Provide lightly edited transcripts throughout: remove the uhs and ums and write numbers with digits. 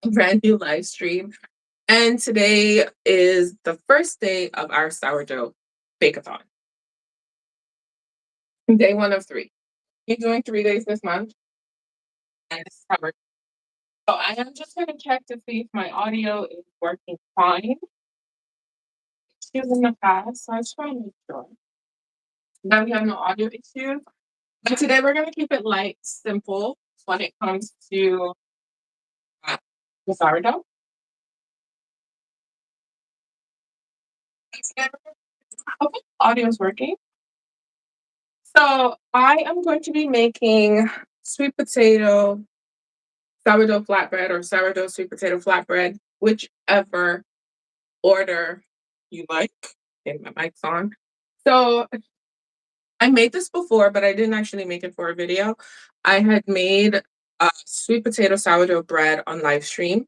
a brand new live stream. And today is the first day of our sourdough bake-a-thon. Day one of three. We're doing 3 days this month, and this is how we're. So I am just going to check to see if my audio is working fine. Issues in the past, so I just want to make sure that we have no audio issues. But today we're going to keep it light, simple when it comes to uh, the sourdough. Okay, audio is working. So I am going to be making sweet potato sourdough flatbread or sourdough sweet potato flatbread, whichever order you like. Okay, my mic's on. So I made this before, but I didn't actually make it for a video. I had made sweet potato sourdough bread on live stream,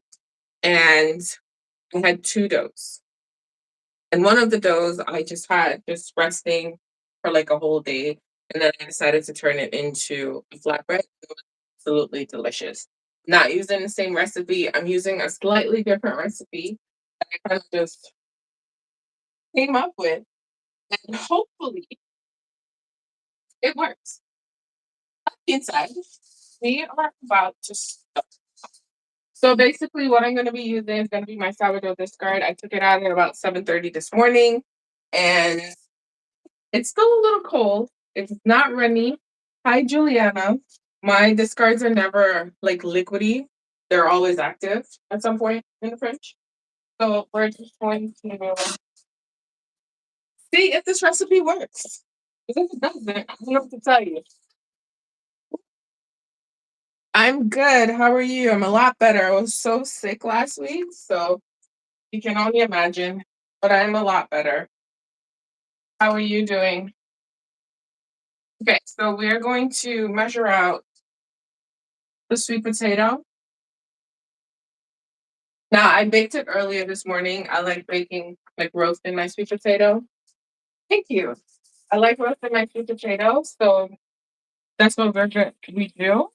and I had two doughs. And one of the doughs I just had just resting for like a whole day. And then I decided to turn it into a flatbread. It was absolutely delicious. Not using the same recipe, I'm using a slightly different recipe that I kind of just came up with. And hopefully it works. That being said, we are about to start. So basically, what I'm going to be using is going to be my sourdough discard. I took it out at about 7:30 this morning, and it's still a little cold. It's not runny. Hi, Juliana. My discards are never like liquidy. They're always active at some point in the fridge. So we're just going to see if this recipe works. Because if it doesn't, I don't know what to tell you. I'm good. How are you? I'm a lot better. I was so sick last week, so you can only imagine. But I'm a lot better. How are you doing? Okay, so we're going to measure out the sweet potato. Now, I baked it earlier this morning. I like baking, like roasting my sweet potato. Thank you. I like roasting my sweet potato, so that's what we do.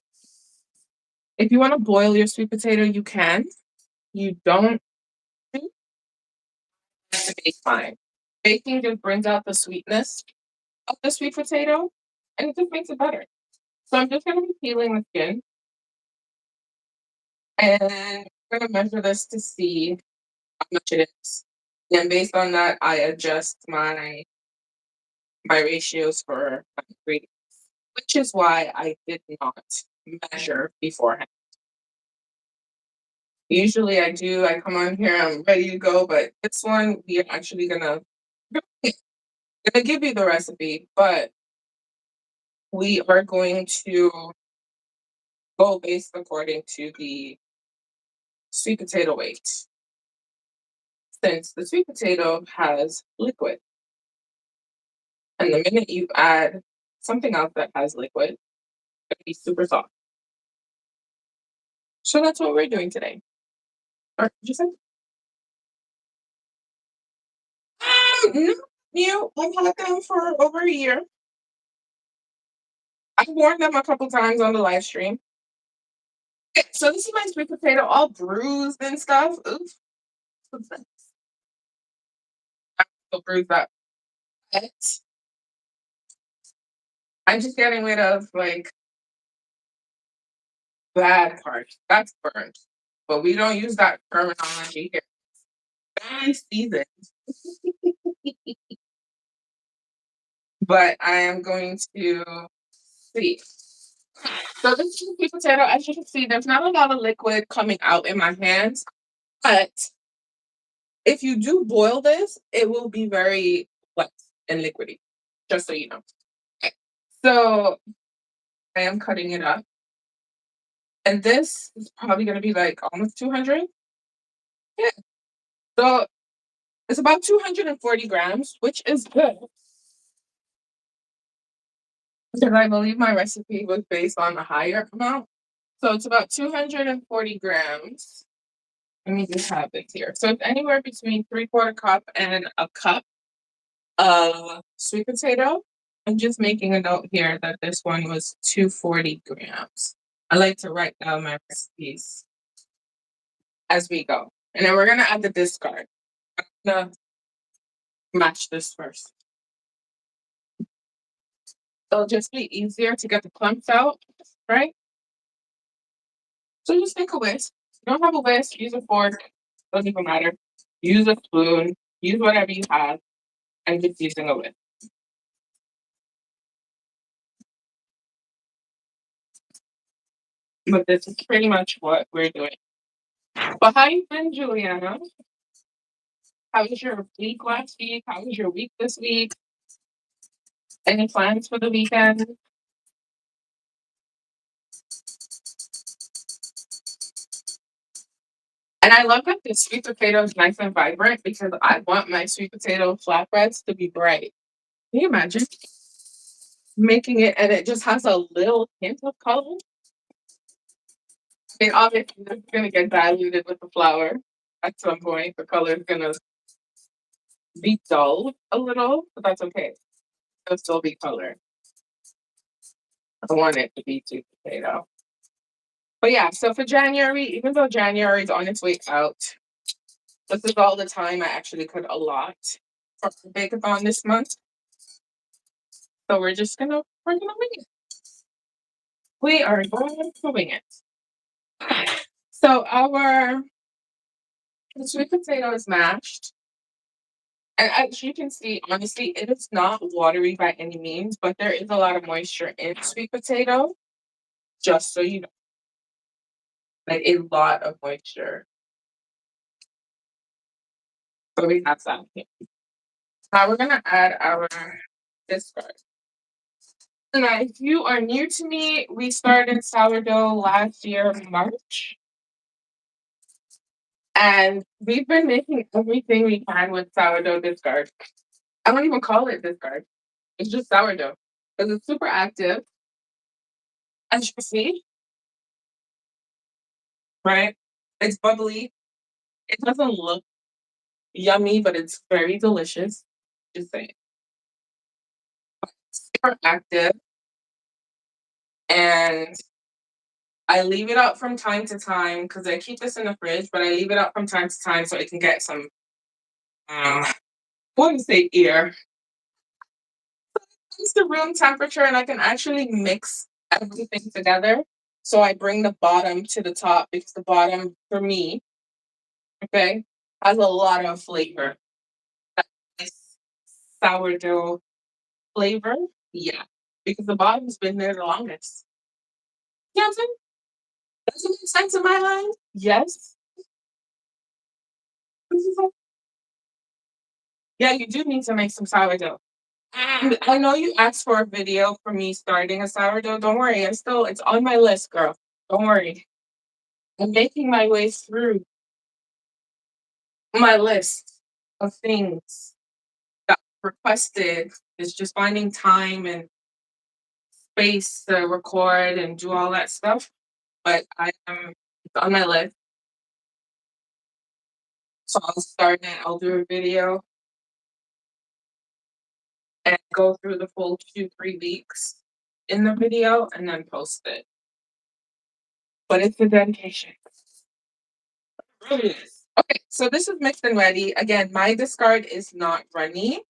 If you want to boil your sweet potato, you can. You don't have to bake fine. Baking just brings out the sweetness of the sweet potato, and it just makes it better. So I'm just going to be peeling the skin, and we're going to measure this to see how much it is. And based on that, I adjust my ratios for my ingredients, which is why I did not measure beforehand. Usually I do, I come on here, I'm ready to go, but this one we are actually gonna give you the recipe, but we are going to go based according to the sweet potato weight. Since the sweet potato has liquid, and the minute you add something else that has liquid, it's gonna be super soft. So that's what we're doing today. Or just no, I've had them for over a year. I've worn them a couple times on the live stream. Okay, so this is my sweet potato, all bruised and stuff. Oops, what's that? I'm so bruised up. But I'm just getting rid of like bad parts. That's burnt, but we don't use that terminology here. Very seasoned, but I am going to see. So this is the sweet potato. As you can see, there's not a lot of liquid coming out in my hands, but if you do boil this, it will be very wet and liquidy, just so you know. Okay. So I am cutting it up. And this is probably going to be like almost 200. Yeah. So it's about 240 grams, which is good. Because I believe my recipe was based on a higher amount. So it's about 240 grams. Let me just have this here. So it's anywhere between 3/4 cup and a cup of sweet potato. I'm just making a note here that this one was 240 grams. I like to write down my recipes. as we go. And then we're gonna add the discard. I'm gonna match this first. It'll just be easier to get the clumps out, right? So just make a whisk. If you don't have a whisk, use a fork. Doesn't even matter. Use a spoon. Use whatever you have. I'm just using a whisk. But this is pretty much what we're doing. But how you been, Juliana? How was your week last week? How was your week this week? Any plans for the weekend? And I love that the sweet potato is nice and vibrant because I want my sweet potato flatbreads to be bright. Can you imagine making it and it just has a little hint of color? I mean, obviously, it's going to get diluted with the flour at some point. The color is going to be dull a little, but that's okay. It'll still be color. I want it to be sweet potato. But yeah, so for January, even though January is on its way out, this is all the time I actually could allot for the bake-a-thon this month. So we're gonna wing it. We are going to wing it. So our the sweet potato is mashed. And as you can see, honestly, it is not watery by any means, but there is a lot of moisture in sweet potato, just so you know, like a lot of moisture. So we have that here. Now we're gonna add our discard. Now, if you are new to me, we started sourdough last year, March, and we've been making everything we can with sourdough discard. I don't even call it discard. It's just sourdough because it's super active. As you can see, right? It's bubbly. It doesn't look yummy, but it's very delicious. Just saying. Super active. And I leave it out from time to time because I keep this in the fridge, but I leave it out from time to time so it can get some, um, what do you say, air. It's the room temperature and I can actually mix everything together. So I bring the bottom to the top because the bottom, for me, okay, has a lot of flavor. That nice sourdough flavor. Yeah, because the bottom's been there the longest. You know what I'm saying? Does it make sense in my mind? Yes. Yeah, you do need to make some sourdough. And I know you asked for a video for me starting a sourdough. Don't worry, it's on my list, girl. Don't worry. I'm making my way through my list of things that requested. It's just finding time and space to record and do all that stuff. But I am it's on my list. So I'll start it. I'll do a video and go through the full 2, 3 weeks in the video and then post it. But it's a dedication. It really is. Okay, so this is mixed and ready. Again, my discard is not runny.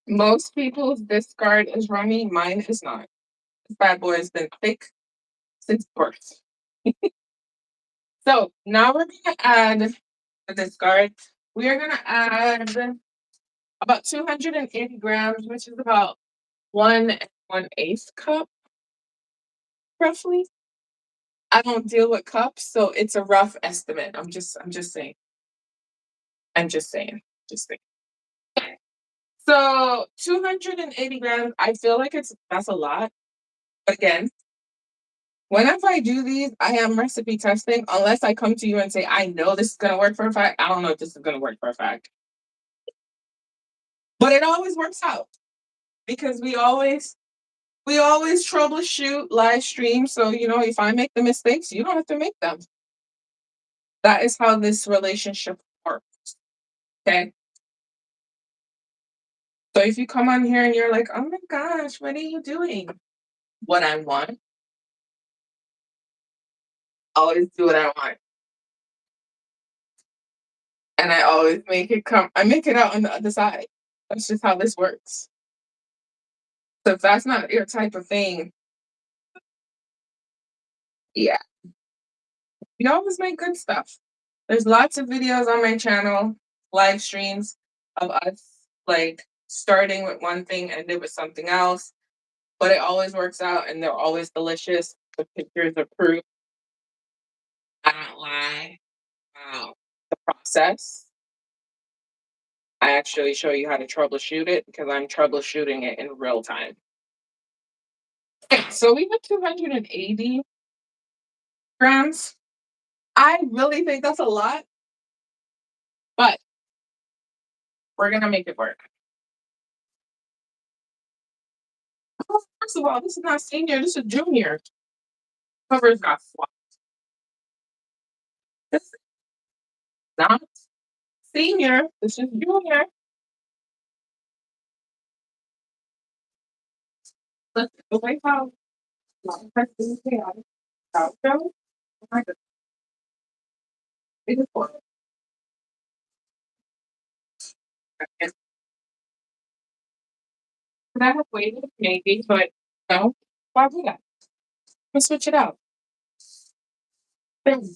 Most people's discard is runny. Mine is not. This bad boy has been thick since birth. So now we're gonna add the discard. We are gonna add about 280 grams, which is about 1 1/8 cup, roughly. I don't deal with cups, so it's a rough estimate. I'm just saying. I'm just saying. Just saying. So 280 grams, I feel like that's a lot. But again, whenever I do these, I am recipe testing. Unless I come to you and say, I know this is gonna work for a fact. I don't know if this is gonna work for a fact. But it always works out because we always troubleshoot live stream. So if I make the mistakes, you don't have to make them. That is how this relationship works. Okay. So if you come on here and you're like, oh my gosh, what are you doing? What I want, always do what I want. and I always make it come. I make it out on the other side. That's just how this works. So if that's not your type of thing, yeah, we always make good stuff. There's lots of videos on my channel, live streams of us like starting with one thing and ended with something else, but it always works out and they're always delicious. The pictures are proof. I don't lie about the process. I actually show you how to troubleshoot it because I'm troubleshooting it in real time. Okay, so we have 280 grams. I really think that's a lot, but we're gonna make it work. Well, first of all, this is not senior, this is junior. Cover's got swap. This is not senior, this is junior. Let's the way how how go. Oh my goodness, it is for could I have waited? Maybe, but no. Why would I? Let's switch it out. Maybe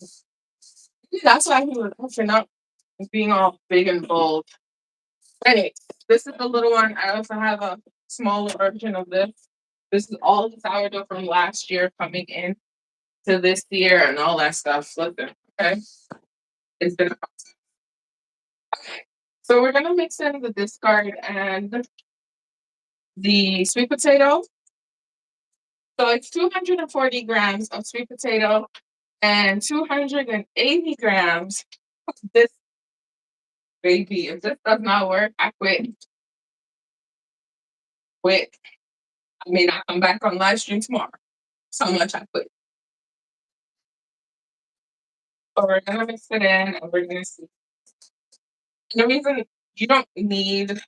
that's why he was pushing up and being all big and bold. Anyway, this is the little one. I also have a smaller version of this. This is all the sourdough from last year coming in to this year and all that stuff. Listen, okay? It's been a process. So we're gonna mix in the discard and the sweet potato. So it's 240 grams of sweet potato and 280 grams of this baby. If this does not work, I quit. Quit. I may not come back on live stream tomorrow. So much I quit. But we're gonna mix it in and we're gonna see. And the reason you don't need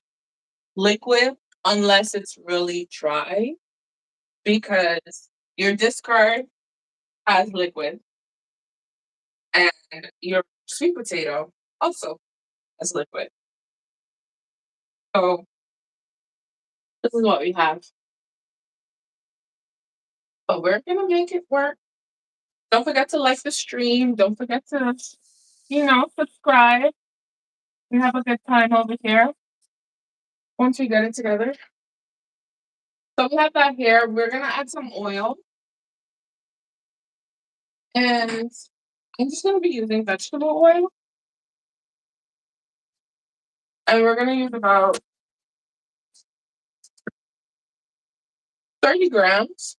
liquid unless it's really dry because your discard has liquid and your sweet potato also has liquid. So this is what we have. But we're gonna make it work. Don't forget to like the stream. Don't forget to, subscribe. We have a good time over here once we get it together. So we have that here. We're gonna add some oil. And I'm just gonna be using vegetable oil. And we're gonna use about 30 grams,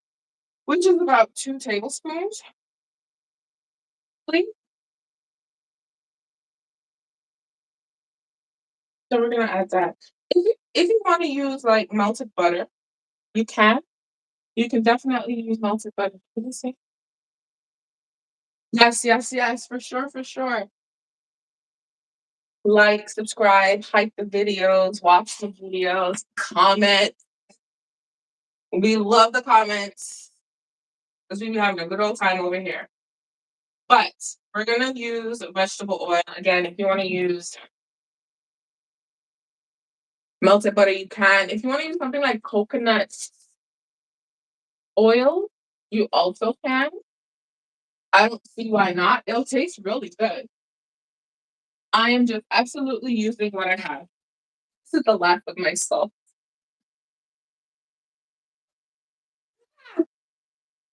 which is about 2 tablespoons. Please. So we're gonna add that. If you want to use like melted butter, you can. You can definitely use melted butter. What do you say? Yes, yes, yes, for sure, for sure. Like, subscribe, hype the videos, watch the videos, comment. We love the comments because we be having a good old time over here. But we're gonna use vegetable oil. Again, if you want to use melted butter, you can. If you want to use something like coconut oil, you also can. I don't see why not. It'll taste really good. I am just absolutely using what I have. This is the lack of myself.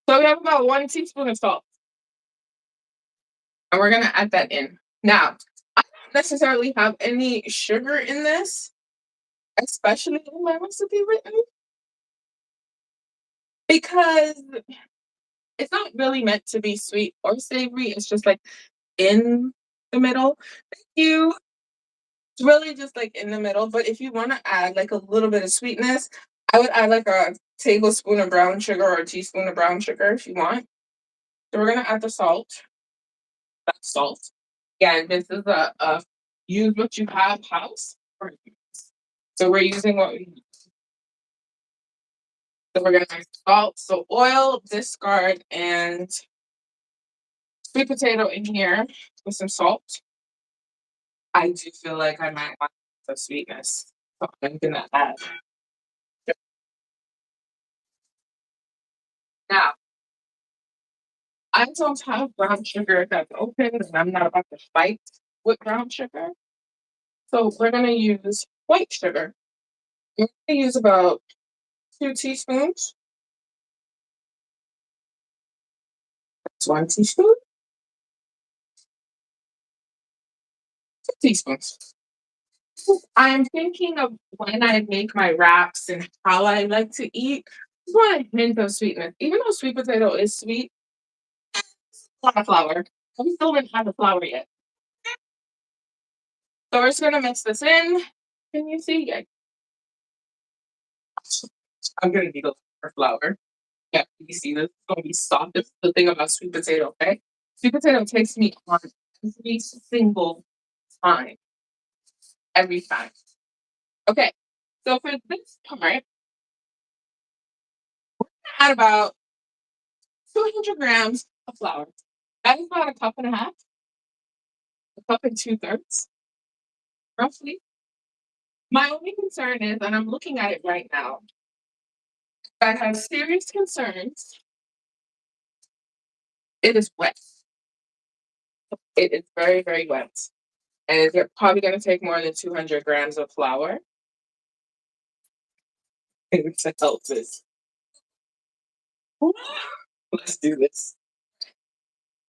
So we have about 1 teaspoon of salt. And we're gonna add that in. Now, I don't necessarily have any sugar in this, especially in my recipe written, because it's not really meant to be sweet or savory. It's just like in the middle. You It's really just like in the middle. But if you want to add like a little bit of sweetness, I would add like a tablespoon of brown sugar or a teaspoon of brown sugar if you want. So we're gonna add the salt. That's salt. Again, this is a use what you have house. So we're using what we so we're gonna add salt. So oil, discard, and sweet potato in here with some salt. I do feel like I might want some sweetness. So I'm gonna add. Now, I don't have brown sugar that's open, and I'm not about to fight with brown sugar. So we're gonna use white sugar. I'm gonna use about 2 teaspoons. That's 1 teaspoon. 2 teaspoons. I am thinking of when I make my wraps and how I like to eat. I want a hint of sweetness. Even though sweet potato is sweet, a lot of flour. We still didn't have the flour yet. So we're just gonna mix this in. Can you see? I'm gonna need a lot more flour. Yeah, you see this? It's gonna be soft. This is the thing about sweet potato, okay? Sweet potato takes me on every single time. Every time. Okay. So for this part, add about 200 grams of flour. That is about a cup and a half, a cup and 2/3, roughly. My only concern is, and I'm looking at it right now, I have serious concerns. It is wet. It is very, very wet. And it's probably going to take more than 200 grams of flour to help this. Let's do this.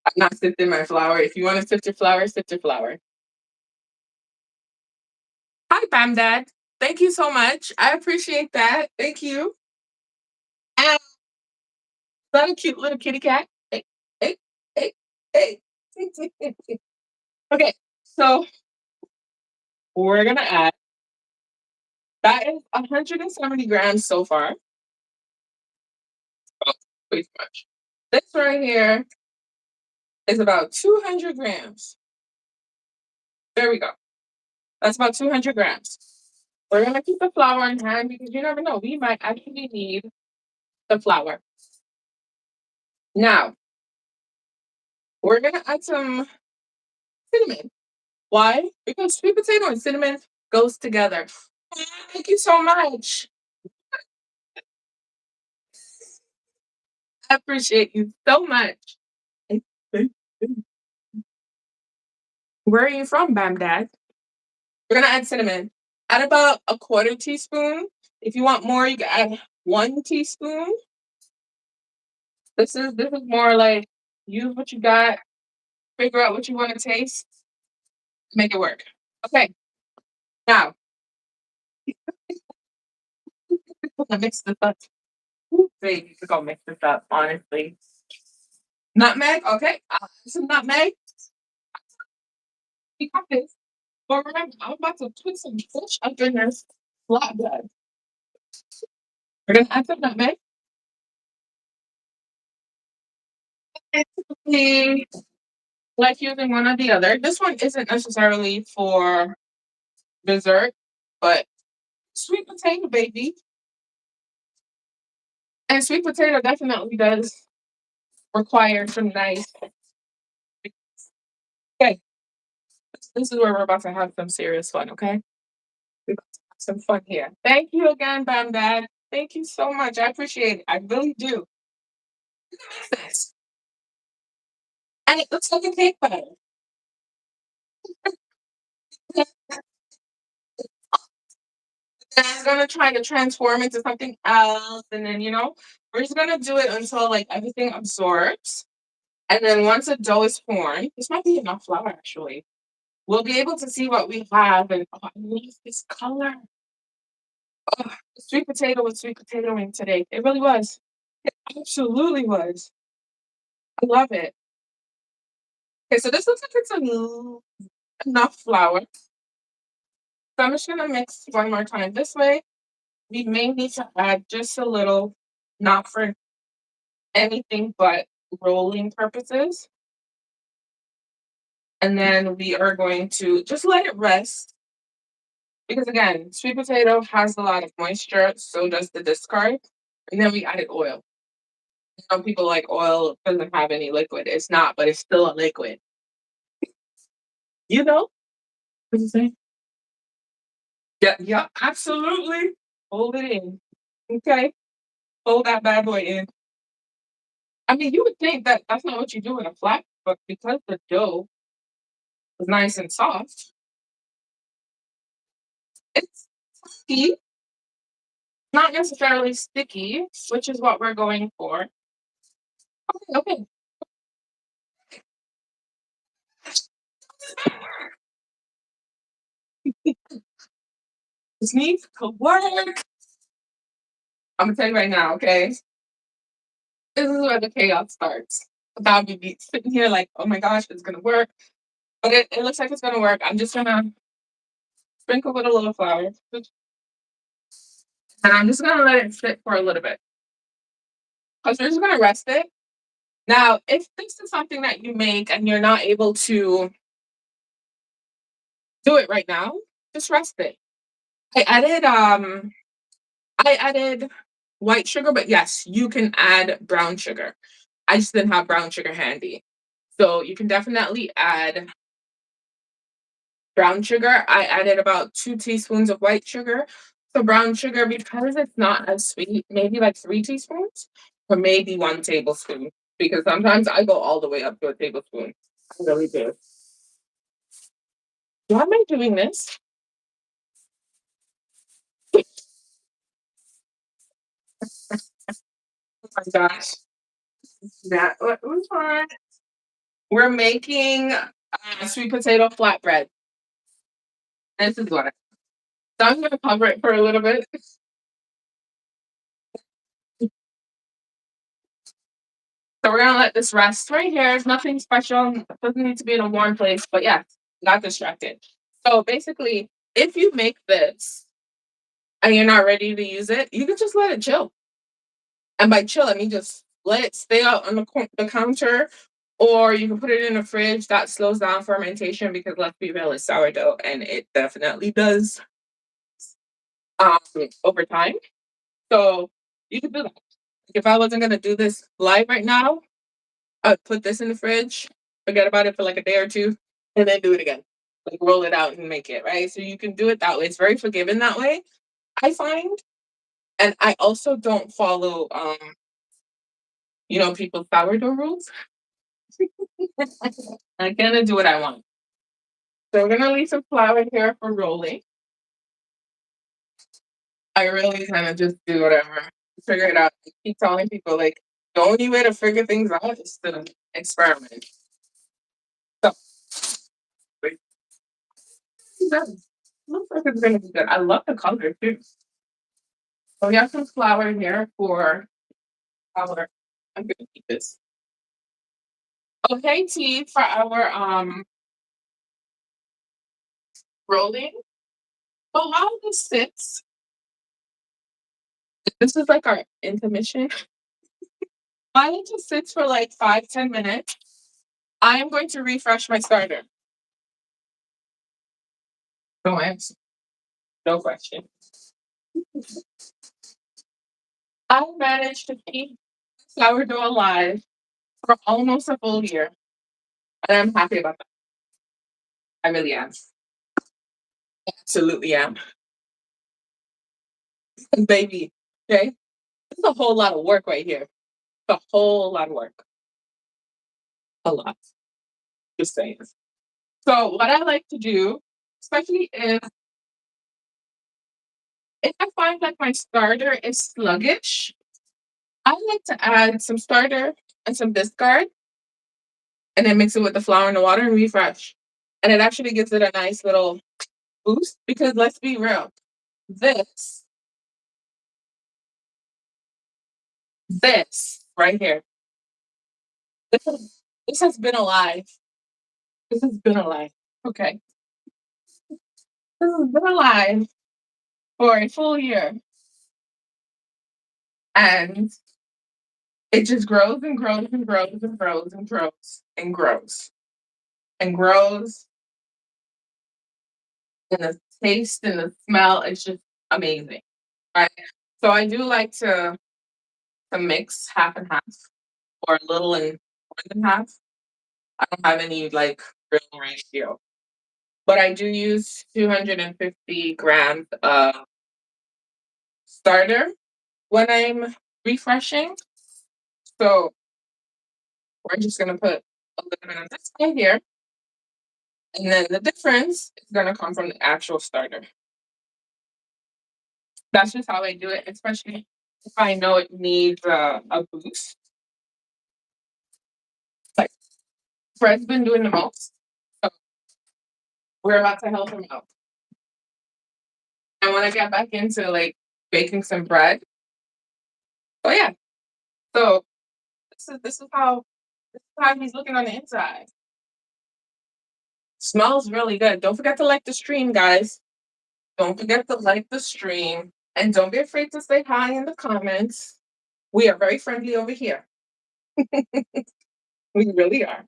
I'm not sifting my flour. If you want to sift your flour, sift your flour. Hi, Bam Dad. Thank you so much. I appreciate that. Thank you. And is that a cute little kitty cat? Hey, hey, hey, hey. Okay, so we're gonna add that is 170 grams so far. Oh, way too much. This right here is about 200 grams. There we go. That's about 200 grams. We're gonna keep the flour in hand because you never know. We might actually need the flour. Now, we're gonna add some cinnamon. Why? Because sweet potato and cinnamon goes together. Thank you so much. I appreciate you so much. Where are you from, Bam Dad? We're gonna add cinnamon. Add about a quarter teaspoon. If you want more, you can add 1 teaspoon. This is more like use what you got, figure out what you want to taste, make it work. Okay, now I mix this up. Ooh, baby, we're gonna mix this up, honestly. Nutmeg, okay. Some nutmeg. We got this. But remember, I'm about to put some fish up in this flatbread. We're gonna add some nutmeg. I typically like using one or the other. This one isn't necessarily for dessert, but sweet potato, baby. And sweet potato definitely does require some nice. Okay, this is where we're about to have some serious fun, okay? We're about to have some fun here. Thank you again, Bam Dad. Thank you so much. I appreciate it. I really do. This. And it looks like a cake batter. And I'm gonna try to transform into something else, and then we're just gonna do it until like everything absorbs. And then once the dough is formed, this might be enough flour actually. We'll be able to see what we have, and oh, I love this color. Oh, the sweet potato was sweet potatoing today. It really was. It absolutely was. I love it. Okay, so this looks like it's enough flour. So I'm just gonna mix one more time this way. We may need to add just a little, not for anything but rolling purposes. And then we are going to just let it rest because again, sweet potato has a lot of moisture, so does the discard. And then we added oil. Some people like oil doesn't have any liquid. It's not, but it's still a liquid. You know? What'd you say? Yeah, yeah, absolutely. Fold it in. Okay. Fold that bad boy in. I mean, you would think that that's not what you do in a flat, but because the dough is nice and soft, it's sticky, not necessarily sticky, which is what we're going for. Okay, this needs to work. I'm gonna tell you right now, okay? This is where the chaos starts. Without me sitting here like, oh my gosh, it's gonna work. But it looks like it's gonna work. I'm just gonna sprinkle with a little flour. And I'm just gonna let it sit for a little bit. Because we're just gonna rest it. Now, if this is something that you make and you're not able to do it right now, just rest it. I added I added white sugar, but yes, you can add brown sugar. I just didn't have brown sugar handy. So you can definitely add brown sugar. I added about 2 teaspoons of white sugar. So brown sugar, because it's not as sweet, maybe like 3 teaspoons or maybe 1 tablespoon. Because sometimes I go all the way up to a tablespoon. I really do. Why am I doing this? Oh my gosh. What was fun. We're making sweet potato flatbread. This is what so I'm gonna cover it for a little bit. So we're gonna let this rest right here. It's nothing special. It doesn't need to be in a warm place, but yeah, not distracted. So basically, if you make this and you're not ready to use it, you can just let it chill. And by chill, I mean just let it stay out on the counter, or you can put it in the fridge. That slows down fermentation because let's be real, it's sourdough, and it definitely does um, over time. So you can do that. If I wasn't gonna do this live right now, I'd put this in the fridge, forget about it for like a day or two, and then do it again. Like roll it out and make it, right? So you can do it that way. It's very forgiving that way, I find. And I also don't follow people's sourdough rules. I kind of do what I want. So we're gonna leave some flour here for rolling. I really kind of just do whatever. Figure it out. I keep telling people like the only way to figure things out is to experiment. So that looks like it's gonna be good. I love the color too. So we have some flour here for our. I'm gonna keep this. Okay, tea for our rolling. But while this sits, this is like our intermission. While it just sits for like 5-10 minutes, I am going to refresh my starter. No answer. No question. I managed to keep sourdough alive for almost a full year, and I'm happy about that. I really am. Absolutely am. Baby, okay? It's a whole lot of work right here. A whole lot of work. A lot. Just saying. So what I like to do, especially if I find like my starter is sluggish, I like to add some starter and some discard and then mix it with the flour and the water and refresh. And it actually gives it a nice little boost because let's be real, this, this right here, this has been alive. This has been alive. Okay. This has been alive for a full year. And it just grows and grows and grows and grows and grows and grows and grows. And the taste and the smell is just amazing. Right. So I do like to mix half and half or a little and more than half. I don't have any like real ratio. but I do use 250 grams of starter when I'm refreshing. So we're just gonna put a little bit of this in here, and then the difference is gonna come from the actual starter. That's just how I do it, especially if I know it needs a boost. Like Fred's been doing the most, so we're about to help him out. I want to get back into like baking some bread. Oh yeah, so this is how he's looking on the inside. Smells really good. Don't forget to like the stream, guys. Don't forget to like the stream, and don't be afraid to say hi in the comments. We are very friendly over here. We really are.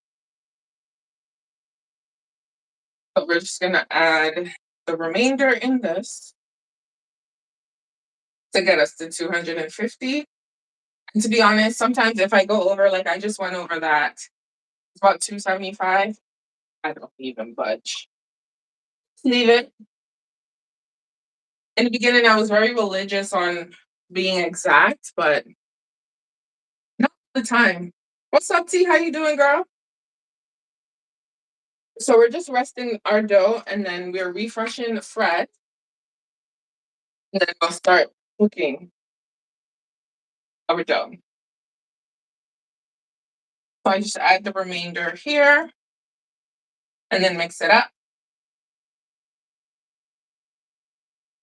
So we're just gonna add the remainder in this to get us to 250. And to be honest, sometimes if I go over, like I just went over that, it's about 275. I don't even budge. Leave it. In the beginning, I was very religious on being exact, but not all the time. What's up, T? How you doing, girl? So we're just resting our dough, and then we're refreshing the Fred, and then I'll start cooking our dough. So I just add the remainder here, and then mix it up.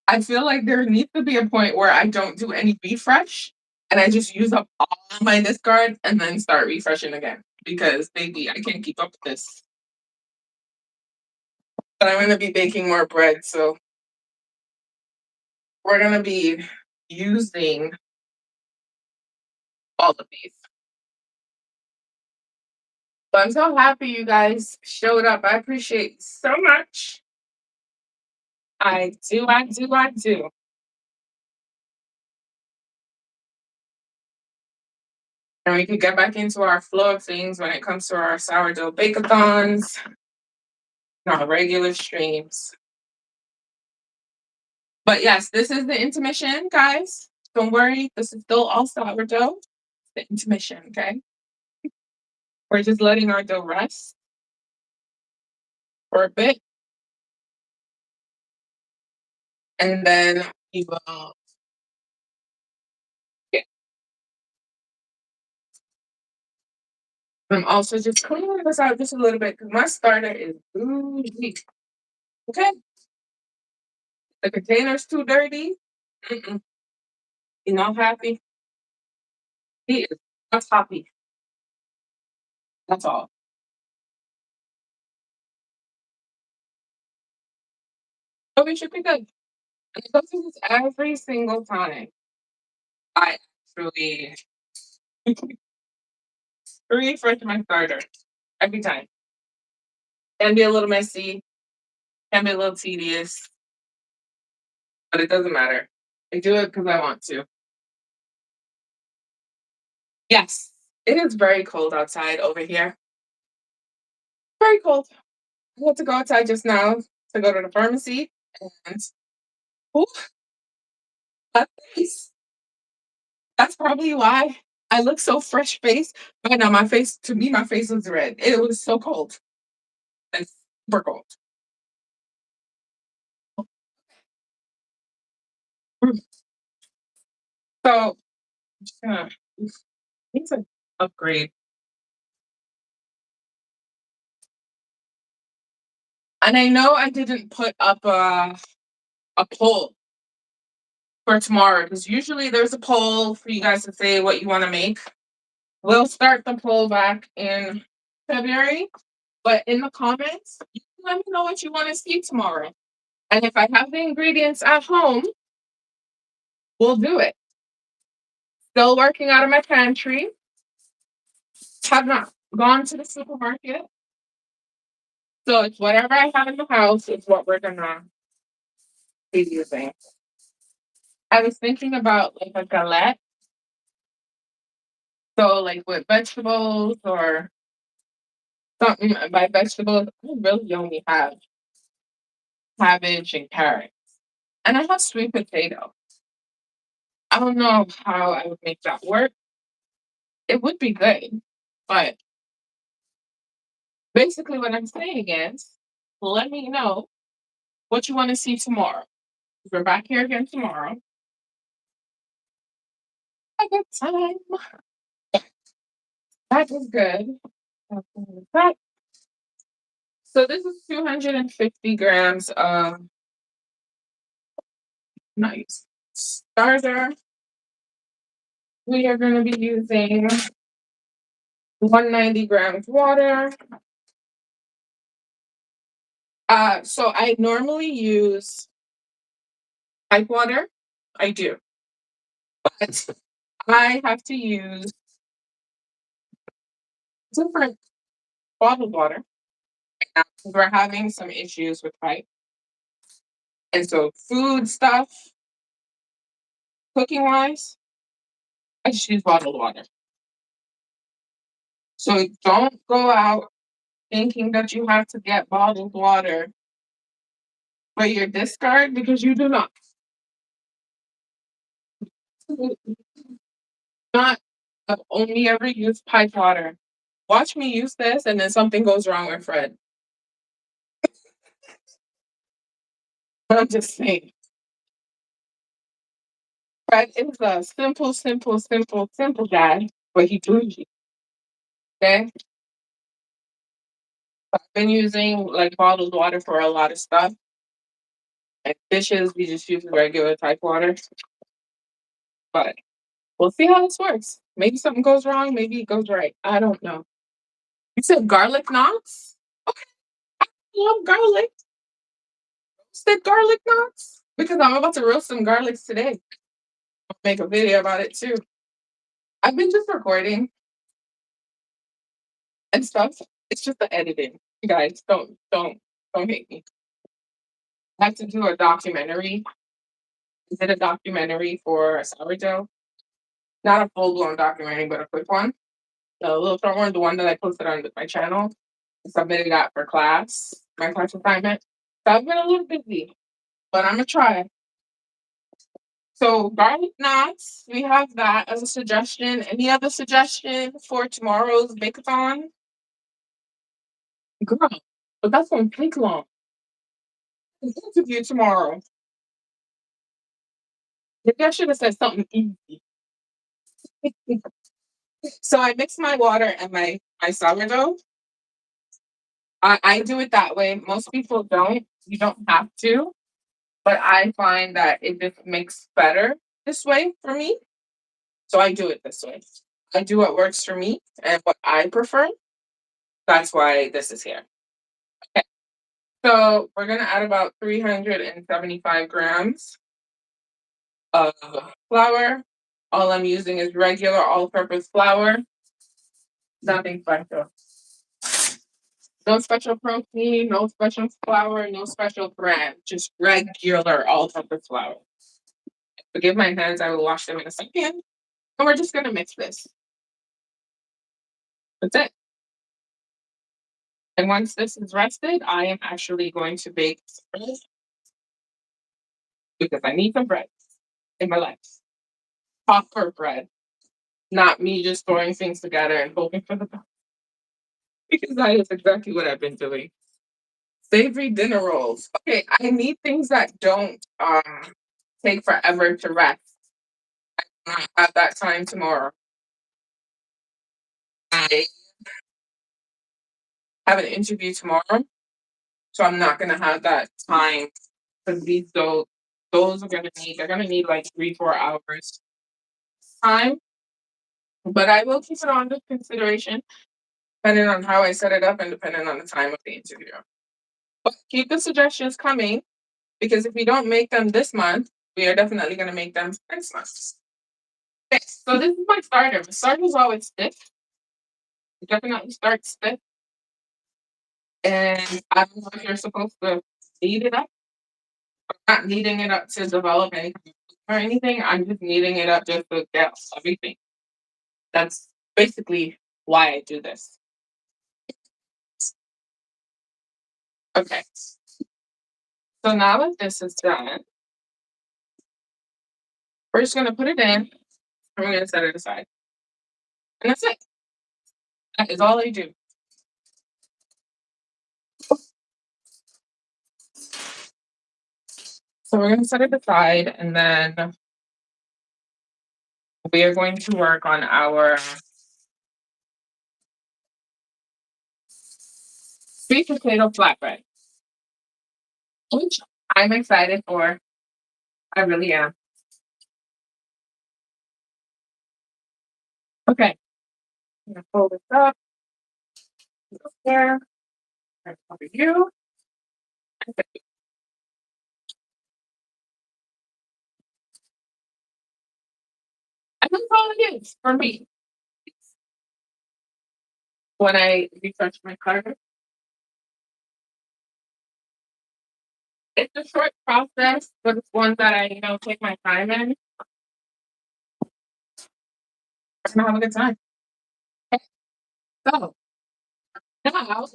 I feel like there needs to be a point where I don't do any refresh, and I just use up all my discard, and then start refreshing again. Because baby, I can't keep up with this. But I'm gonna be baking more bread, so we're gonna be using all of these. But I'm so happy you guys showed up. I appreciate you so much. I do, I do, I do. And we can get back into our flow of things when it comes to our sourdough bake-a-thons and our regular streams. But yes, this is the intermission, guys. Don't worry, this is still all sourdough. The intermission, okay? We're just letting our dough rest for a bit, and then we will. Yeah. I'm also just cleaning this out just a little bit because my starter is bougie. Okay, the container's too dirty. Mm-mm. He's not happy. He is not happy. That's all. But we should be good. And I go through this every single time. I actually refresh my starter every time. Can be a little messy, can be a little tedious, but it doesn't matter. I do it because I want to. Yes, it is very cold outside over here. Very cold. I had to go outside just now to go to the pharmacy, and ooh, that face. That's probably why I look so fresh faced. But now my face, to me, my face was red. It was so cold and super cold. So I'm just gonna need to upgrade. And I know I didn't put up a poll for tomorrow because usually there's a poll for you guys to say what you want to make. We'll start the poll back in February, but in the comments, you can let me know what you want to see tomorrow. And if I have the ingredients at home, we'll do it. Still working out of my pantry. Have not gone to the supermarket. So it's whatever I have in the house is what we're gonna be using. I was thinking about like a galette. So like with vegetables or something by vegetables, I really only have cabbage, and carrot. And I have sweet potato. I don't know how I would make that work. It would be good, but basically what I'm saying is, let me know what you want to see tomorrow. If we're back here again tomorrow, I got time. That is good. That- So this is 250 grams of nice starter. We are going to be using 190 grams water. So I normally use pipe water. I do, but I have to use different bottled water now because we're having some issues with pipe. And so food stuff, cooking wise, I just use bottled water. So don't go out thinking that you have to get bottled water for your discard because you do not. Not only ever use pipe water. Watch me use this and then something goes wrong with Fred. But I'm just saying. Fred is a simple guy, but he bougie. Okay? I've been using like bottled water for a lot of stuff. And dishes, we just use regular type water. But we'll see how this works. Maybe something goes wrong, maybe it goes right. I don't know. You said garlic knots? Okay, I love garlic. Roasted garlic knots? Because I'm about to roast some garlics today. I'll make a video about it too. I've been just recording and stuff. It's just the editing. You guys, don't hate me. I have to do a documentary. Is it a documentary for sourdough? Not a full blown documentary, but a quick one. The little short one, the one that I posted on my channel. I submitted that for class, my class assignment. So I've been a little busy, but I'm gonna try. So garlic knots, we have that as a suggestion. Any other suggestion for tomorrow's bake-a-thon? Girl, but that's gonna take long. An interview tomorrow. Maybe I should have said something easy. So I mix my water and my sourdough. I do it that way. Most people don't. You don't have to, but I find that it just makes better this way for me. So I do it this way. I do what works for me and what I prefer. That's why this is here. Okay. So we're gonna add about 375 grams of flour. All I'm using is regular all-purpose flour. Nothing special. No special protein, no special flour, no special brand. Just regular all-purpose flour. Forgive my hands, I will wash them in a second. And we're just gonna mix this. That's it. And once this is rested, I am actually going to bake some bread because I need some bread in my life. Proper bread, not me just throwing things together and hoping for the best. Because that is exactly what I've been doing. Savory dinner rolls. Okay, I need things that don't take forever to rest. Not have that time tomorrow. I have an interview tomorrow, so I'm not gonna have that time because those are gonna need they're gonna need like 3 4 hours time. But I will keep it on the consideration depending on how I set it up and depending on the time of the interview. But keep the suggestions coming because if we don't make them this month, we are definitely gonna make them next month. Okay, so this is my starter. The starter is always stiff. It definitely starts stiff. And I don't know if you're supposed to knead it up. I'm not kneading it up to develop anything or anything. I'm just kneading it up just to get everything. That's basically why I do this. Okay. So now that this is done, we're just gonna put it in and we're gonna set it aside. And that's it. That is all I do. So we're gonna set it aside and then we are going to work on our sweet potato flatbread, which I'm excited for. I really am. Okay, I'm gonna fold this up there, and over you. And that's all it is for me. When I refresh my card, it's a short process, but it's one that I, take my time in. I'm gonna have a good time. So now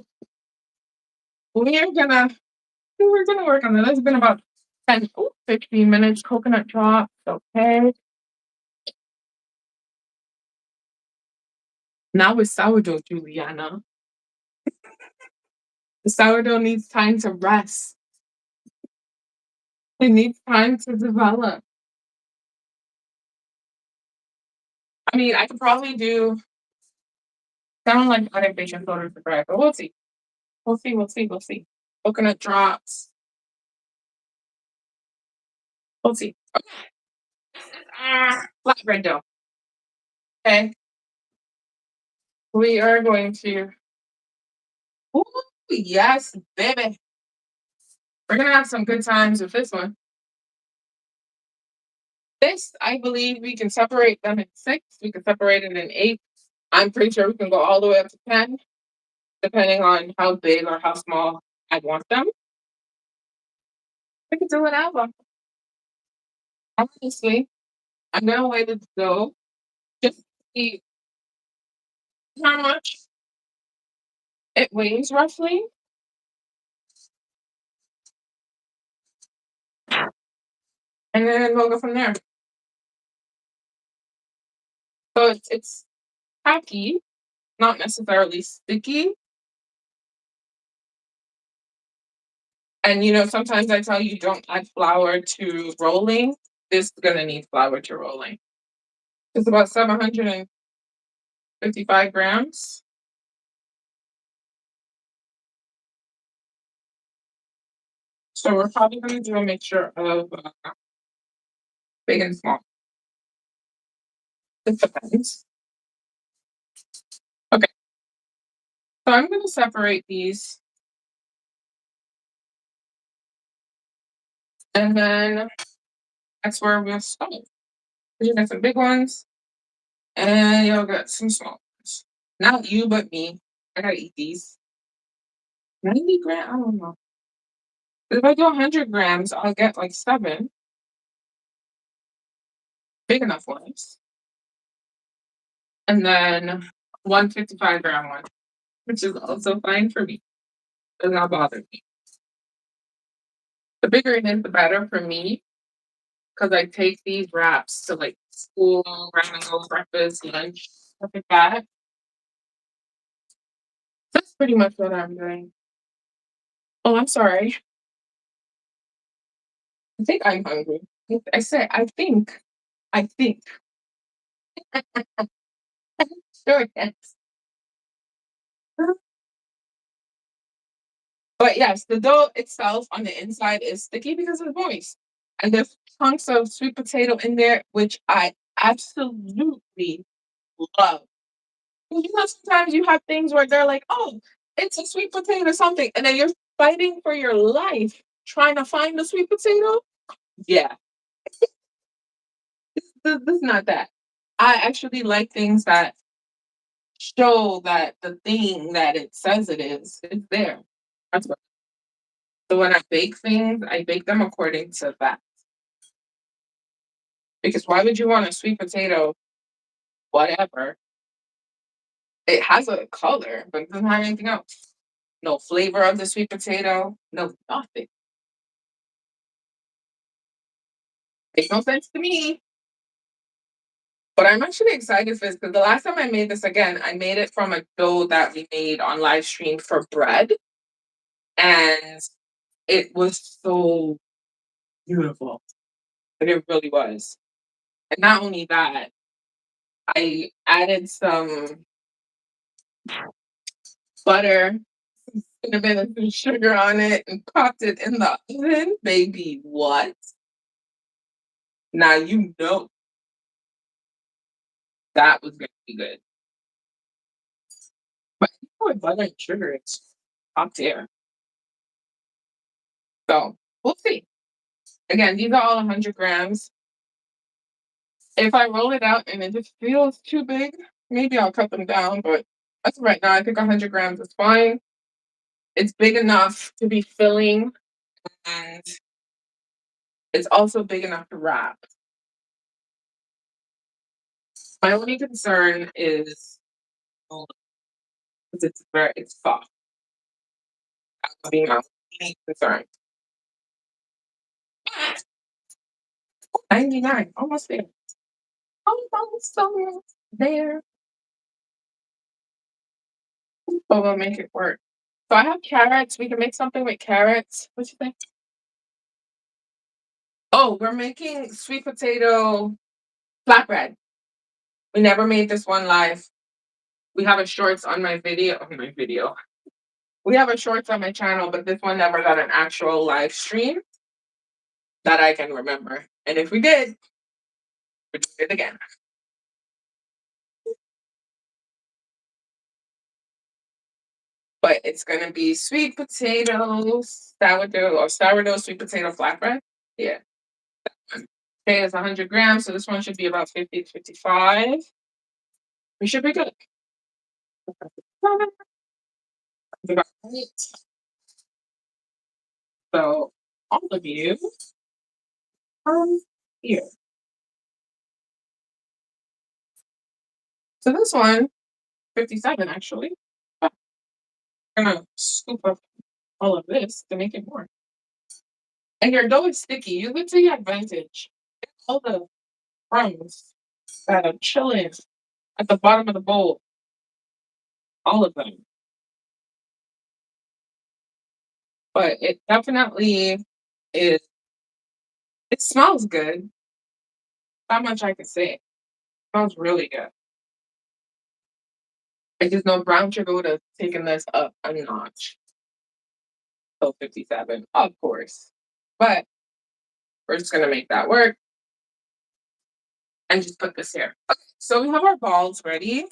we're gonna work on it. It's been about 15 minutes. Coconut drops, okay. Now with sourdough, Juliana. The sourdough needs time to rest. It needs time to develop. I mean, I could probably do sound like adding baking soda to bread, but we'll see. We'll see. We'll see. We'll see. Coconut drops. We'll see. Flatbread dough. Okay. We are going to. Ooh, yes, baby. We're gonna have some good times with this one. This, I believe, we can separate them in six. We can separate it in eight. I'm pretty sure we can go all the way up to 10, depending on how big or how small I want them. We could do an album. Honestly, I'm gonna weigh the dough just to see how much it weighs roughly, and then we'll go from there. So it's tacky, not necessarily sticky. And sometimes I tell you don't add flour to rolling. This is gonna need flour to rolling. It's about 755 grams. So we're probably gonna do a mixture of big and small. It depends. Okay, so I'm gonna separate these, and then that's where we'll start. You got some big ones, and you'll get some small ones. Not you, but me. I gotta eat these. 90 grams? I don't know. If I do 100 grams, I'll get like seven big enough ones. And then 155-gram one, which is also fine for me. Does not bother me. The bigger it is, the better for me, because I take these wraps to like school, grab-and-go breakfast, lunch, stuff like that. That's pretty much what I'm doing. Oh, I'm sorry. I think I'm hungry. I said, I think. I think. Sure, yes. But yes, the dough itself on the inside is sticky because it's moist. And there's chunks of sweet potato in there, which I absolutely love. Sometimes you have things where they're like, oh, it's a sweet potato or something, and then you're fighting for your life trying to find the sweet potato. Yeah, this is not that. I actually like things that show that the thing that it says it is there. That's what. So when I bake things, I bake them according to that. Because why would you want a sweet potato, whatever? It has a color, but it doesn't have anything else. No flavor of the sweet potato, no nothing. Makes no sense to me. But I'm actually excited for this because the last time I made this again, I made it from a dough that we made on live stream for bread. And it was so beautiful. Like it really was. And not only that, I added some butter, some cinnamon, and some sugar on it and popped it in the oven. Baby, what? Now you know that was gonna be good. But you know what butter and sugar is top tier. So we'll see. Again, these are all 100 grams. If I roll it out and it just feels too big, maybe I'll cut them down. But as of right now, I think 100 grams is fine. It's big enough to be filling, and it's also big enough to wrap. My only concern is because it's soft. That would be my only concern. 99, almost there. Almost there. But we'll make it work. So I have carrots. We can make something with carrots. What you think? Oh, we're making sweet potato flatbread. We never made this one live. We have a shorts on my video. On my video. We have a shorts on my channel, but this one never got an actual live stream that I can remember. And if we did, we do it again. But it's gonna be sweet potato sourdough or sourdough sweet potato flatbread. Yeah. Okay, it's 100 grams, so this one should be about 50 to 55. We should be good. About right. So all of you here. So this one, 57 actually. I'm gonna scoop up all of this to make it more. And your dough is sticky. Use it to your advantage. All the crumbs that are chilling at the bottom of the bowl, all of them. But it definitely is. It smells good. Not much I can say. It smells really good. I just know brown sugar would have taken this up a notch. So 57, of course. But we're just gonna make that work and just put this here. Okay, so we have our balls ready.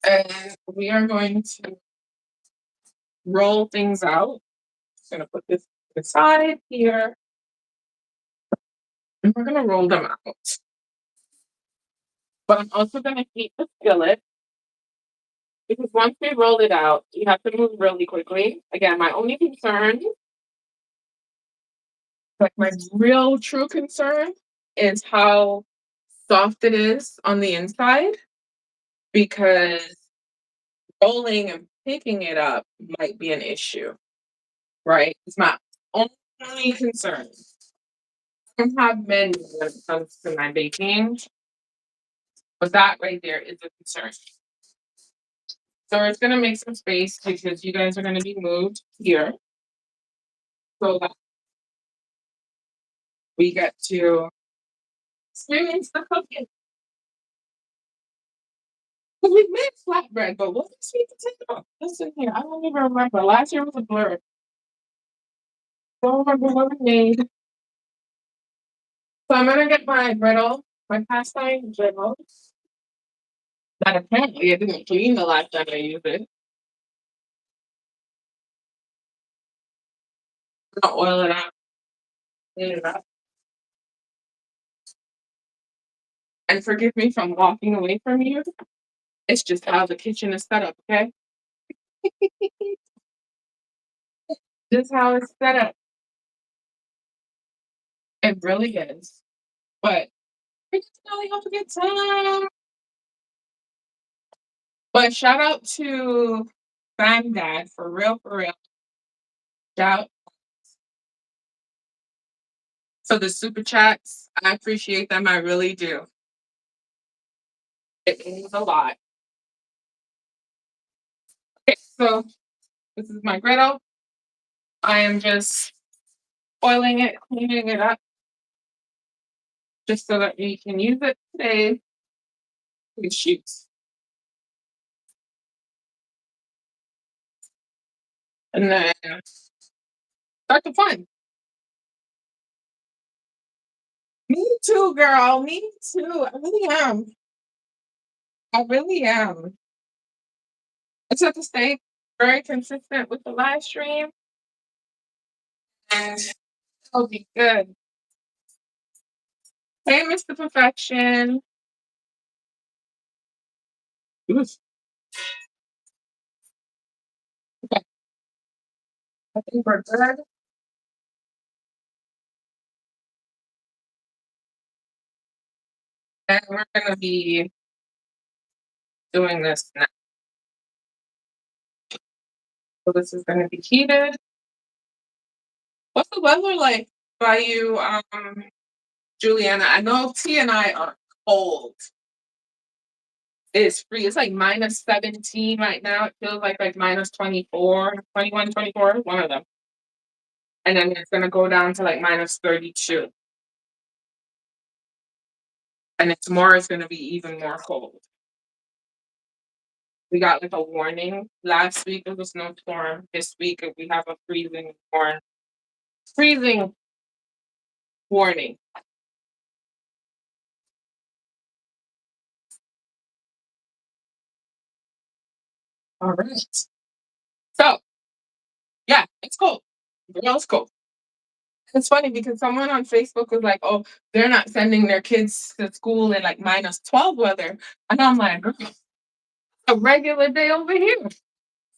And we are going to roll things out. Just gonna put this to the side here. And we're gonna roll them out. But I'm also gonna heat the skillet because once we roll it out, you have to move really quickly. Again, my only concern, like my real true concern, is how soft it is on the inside because rolling and picking it up might be an issue, right? It's my only concern. I don't have many when it comes to my baking, but that right there is a concern. So it's gonna make some space because you guys are gonna be moved here so that we get to experience the cooking. Because we made flatbread, but what is sweet potato? Listen here, I don't even remember. Last year was a blur. Don't remember what we made. So I'm gonna get my griddle, my cast iron griddle. That apparently I didn't clean the last time I used it. I'm gonna oil it out, clean it up. And forgive me from walking away from you. It's just how the kitchen is set up, okay? Just how it's set up. It really is. But we just really have a good time. But shout out to Fam Dad for real, for real. Shout So the super chats, I appreciate them. I really do. It means a lot. Okay, so this is my griddle. I am just oiling it, cleaning it up, just so that we can use it today. We shoot. And then start the fun. Me too, girl. Me too. I really am. I really am. I just have to stay very consistent with the live stream and it'll be good. Hey, Mr. Perfection. Oof. Okay, I think we're good. And we're gonna be doing this now. So this is gonna be heated. What's the weather like by you, Juliana? I know T and I are cold. It's free. It's like minus 17 right now. It feels like minus 24, 21, 24, one of them. And then it's gonna go down to like minus 32. And then tomorrow is gonna be even more cold. We got like a warning. Last week it was a snowstorm. This week we have a freezing warning. All right. So yeah, it's cold. Girl, it's cold. It's funny because someone on Facebook was like, "Oh, they're not sending their kids to school in like minus 12 weather," and I'm like, "Girl, a regular day over here.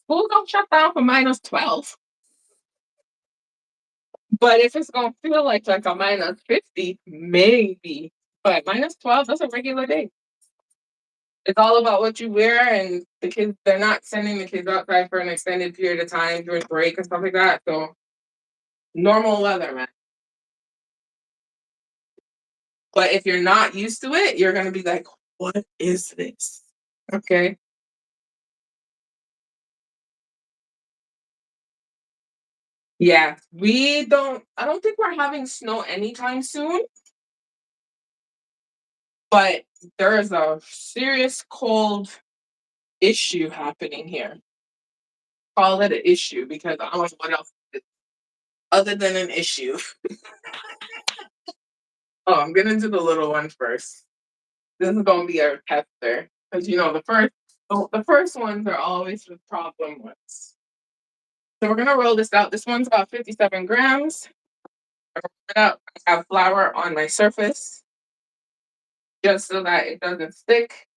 School don't shut down for minus 12. But if it's gonna feel like a minus 50, maybe. But minus 12, that's a regular day. It's all about what you wear, and the kids, they're not sending the kids outside for an extended period of time during break and stuff like that. So normal weather, man. But if you're not used to it, you're gonna be like, what is this? Okay. Yeah. I don't think we're having snow anytime soon, but there's a serious cold issue happening here. Call it an issue because I don't know what else it is other than an issue. Oh, I'm gonna do the little one first. This is gonna be our tester. Because the first ones are always the problem ones. So we're gonna roll this out. This one's about 57 grams. I roll it out. I have flour on my surface just so that it doesn't stick.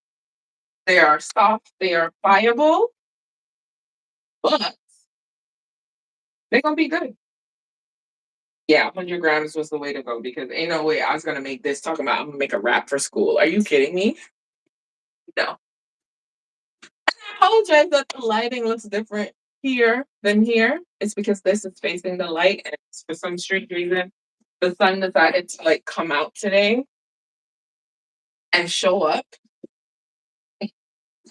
They are soft, they are pliable, but they're gonna be good. Yeah, 100 grams was the way to go because ain't no way I was gonna make this talking about I'm gonna make a wrap for school. Are you kidding me? No. I apologize that the lighting looks different here than here. It's because this is facing the light, and it's for some strange reason, the sun decided to like come out today and show up.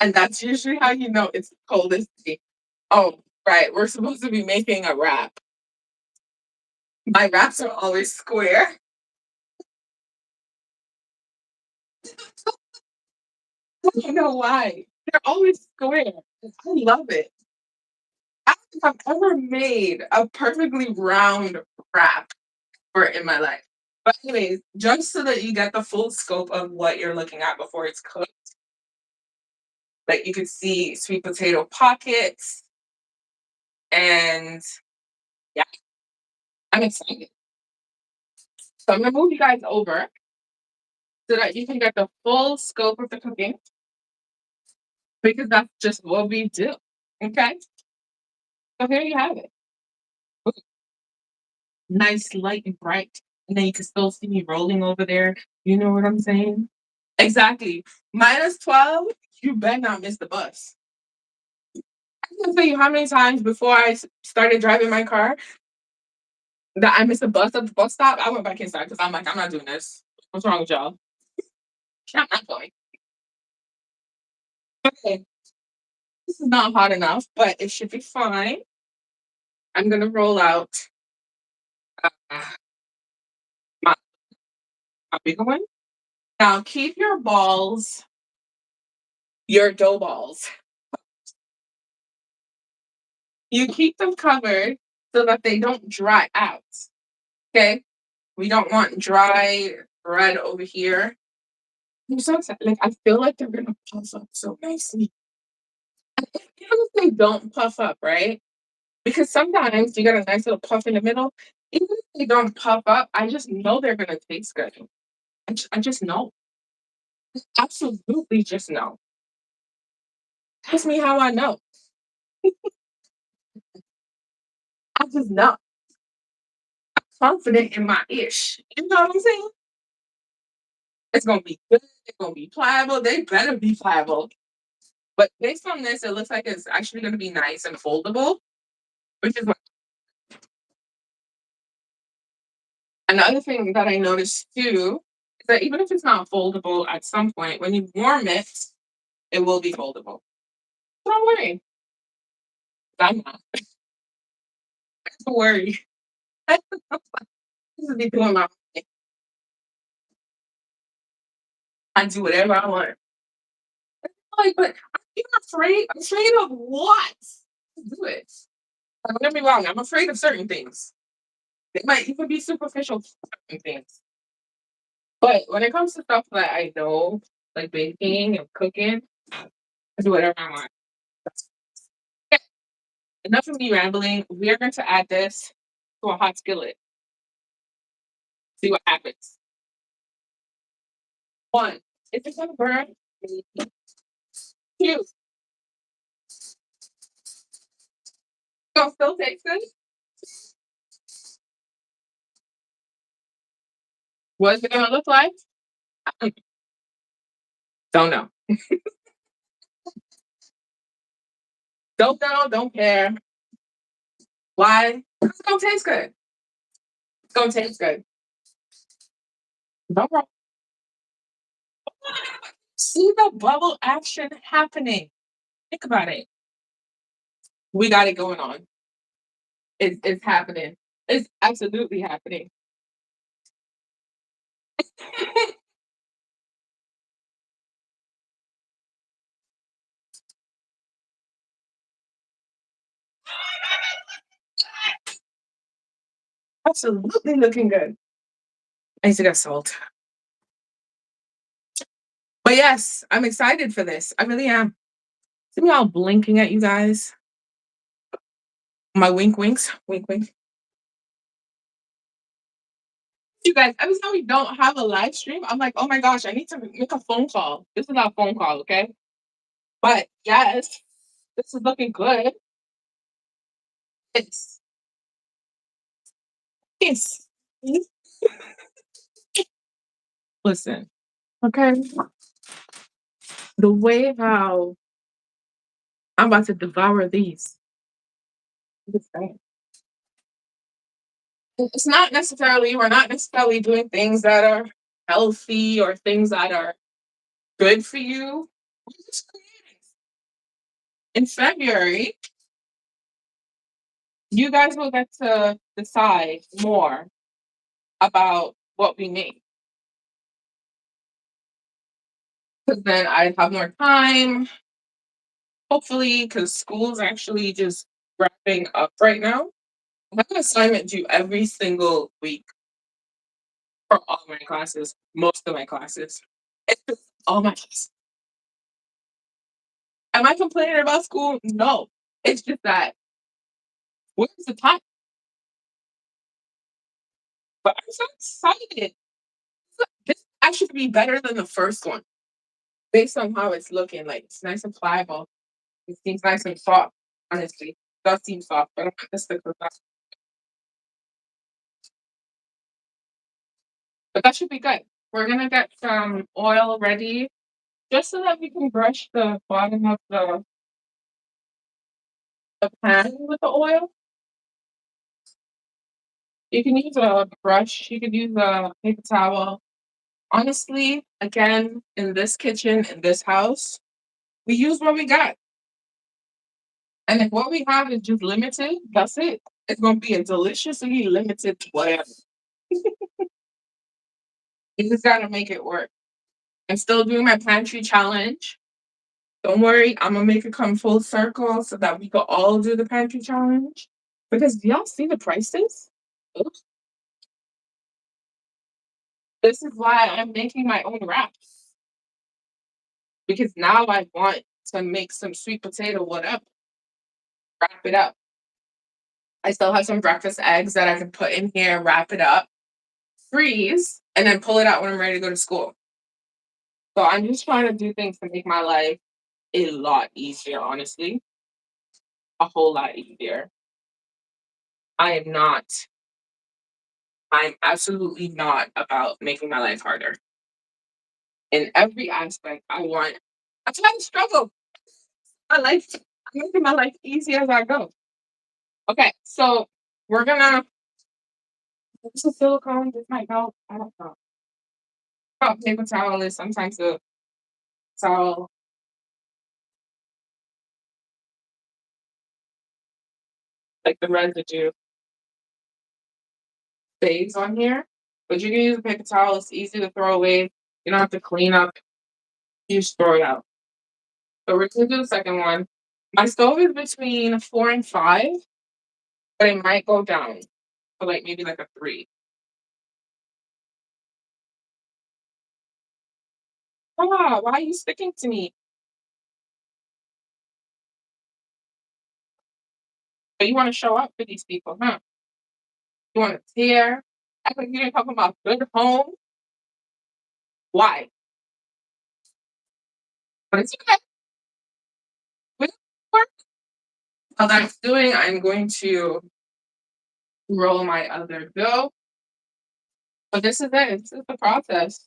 And that's usually how you know it's the coldest day. Oh, right. We're supposed to be making a wrap. My wraps are always square. I don't know why. They're always square. I love it. I don't think I've ever made a perfectly round wrap for in my life. But anyways, just so that you get the full scope of what you're looking at before it's cooked, like you could see sweet potato pockets, and yeah, I'm excited. So I'm gonna move you guys over so that you can get the full scope of the cooking because that's just what we do. Okay, so here you have it. Ooh, nice, light, and bright, and then you can still see me rolling over there. You know what I'm saying? Exactly. Minus 12, you better not miss the bus. I can tell you how many times before I started driving my car, That I missed the bus at the bus stop. I went back inside because I'm like, I'm not doing this. What's wrong with y'all? I'm not going. Okay, this is not hot enough, but it should be fine. I'm gonna roll out uh, my, my bigger one. Now keep your balls, your dough balls. You keep them covered so that they don't dry out. Okay, we don't want dry bread over here. I'm so excited. Like I feel like they're gonna puff up so nicely. Even if they don't puff up, right? Because sometimes you get a nice little puff in the middle. Even if they don't puff up, I just know they're gonna taste good. I just know. Absolutely just know. Ask me how I know. I just know. Confident in my ish. You know what I'm saying? It's gonna be good. It's gonna be pliable. They better be pliable. But based on this, it looks like it's actually gonna be nice and foldable, which is another thing that I noticed too is that even if it's not foldable at some point, when you warm it, it will be foldable. Don't worry. I'm not. Don't worry. I just be doing my thing. I do whatever I want. Like, but I'm afraid. I'm afraid of what? Do it. Don't get me wrong. I'm afraid of certain things. They might even be superficial certain things. But when it comes to stuff that I know, like baking and cooking, I do whatever I want. Okay, enough of me rambling. We are going to add this to a hot skillet. See what happens. One, is it gonna burn? Maybe. Two, gonna still taste good? What's it gonna look like? Mm, don't know. Don't know, don't care. Why? It's gonna taste good. It's gonna taste good. No problem. See the bubble action happening. Think about it. We got it going on. It's happening. It's absolutely happening. Absolutely looking good. I need to get salt. But yes, I'm excited for this. I really am. See me all blinking at you guys. My wink winks. Wink wink. You guys, every time we don't have a live stream, I'm like, oh my gosh, I need to make a phone call. This is not a phone call, okay? But yes, this is looking good. It's it's listen, okay. The way how I'm about to devour these. It's it's not necessarily, we're not necessarily doing things that are healthy or things that are good for you. We're just creating. In February, you guys will get to decide more about what we make. Because then I have more time, hopefully, because school's actually just wrapping up right now. I have an assignment due every single week for all my classes, most of my classes. It's just all my classes. Am I complaining about school? No. It's just that where's the time? But I'm so excited. This actually could be better than the first one based on how it's looking. Like it's nice and pliable. It seems nice and soft, honestly. It does seem soft, but I'm not gonna stick with that. But that should be good. We're gonna get some oil ready just so that we can brush the bottom of the pan with the oil. You can use a brush, you could use a paper towel. Honestly, again, in this kitchen, in this house, we use what we got. And if what we have is just limited, that's it. It's gonna be a deliciously limited whatever. You just gotta make it work. I'm still doing my pantry challenge. Don't worry, I'm gonna make it come full circle so that we can all do the pantry challenge. Because do y'all see the prices? Oops. This is why I'm making my own wraps. Because now I want to make some sweet potato whatever. Wrap it up. I still have some breakfast eggs that I can put in here, wrap it up, freeze, and then pull it out when I'm ready to go to school. So I'm just trying to do things to make my life a lot easier, honestly. A whole lot easier. I am not, I'm absolutely not about making my life harder. In every aspect, I want, I'm trying to struggle. My life, I'm making my life easy as I go. Okay, so we're gonna, this is silicone, this might help. I don't know. Paper towel is sometimes the towel, like the residue stays on here. But you can use a paper towel, it's easy to throw away. You don't have to clean up, you just throw it out. So we're gonna do the second one. My stove is between 4 and 5, but it might go down to like maybe like a 3. Ah, why are you sticking to me? So you want to show up for these people, huh? You want to tear? Act like you didn't come from a good home. Why? But it's okay. We work. While that's doing, I'm going to roll my other dough. But this is it. This is the process.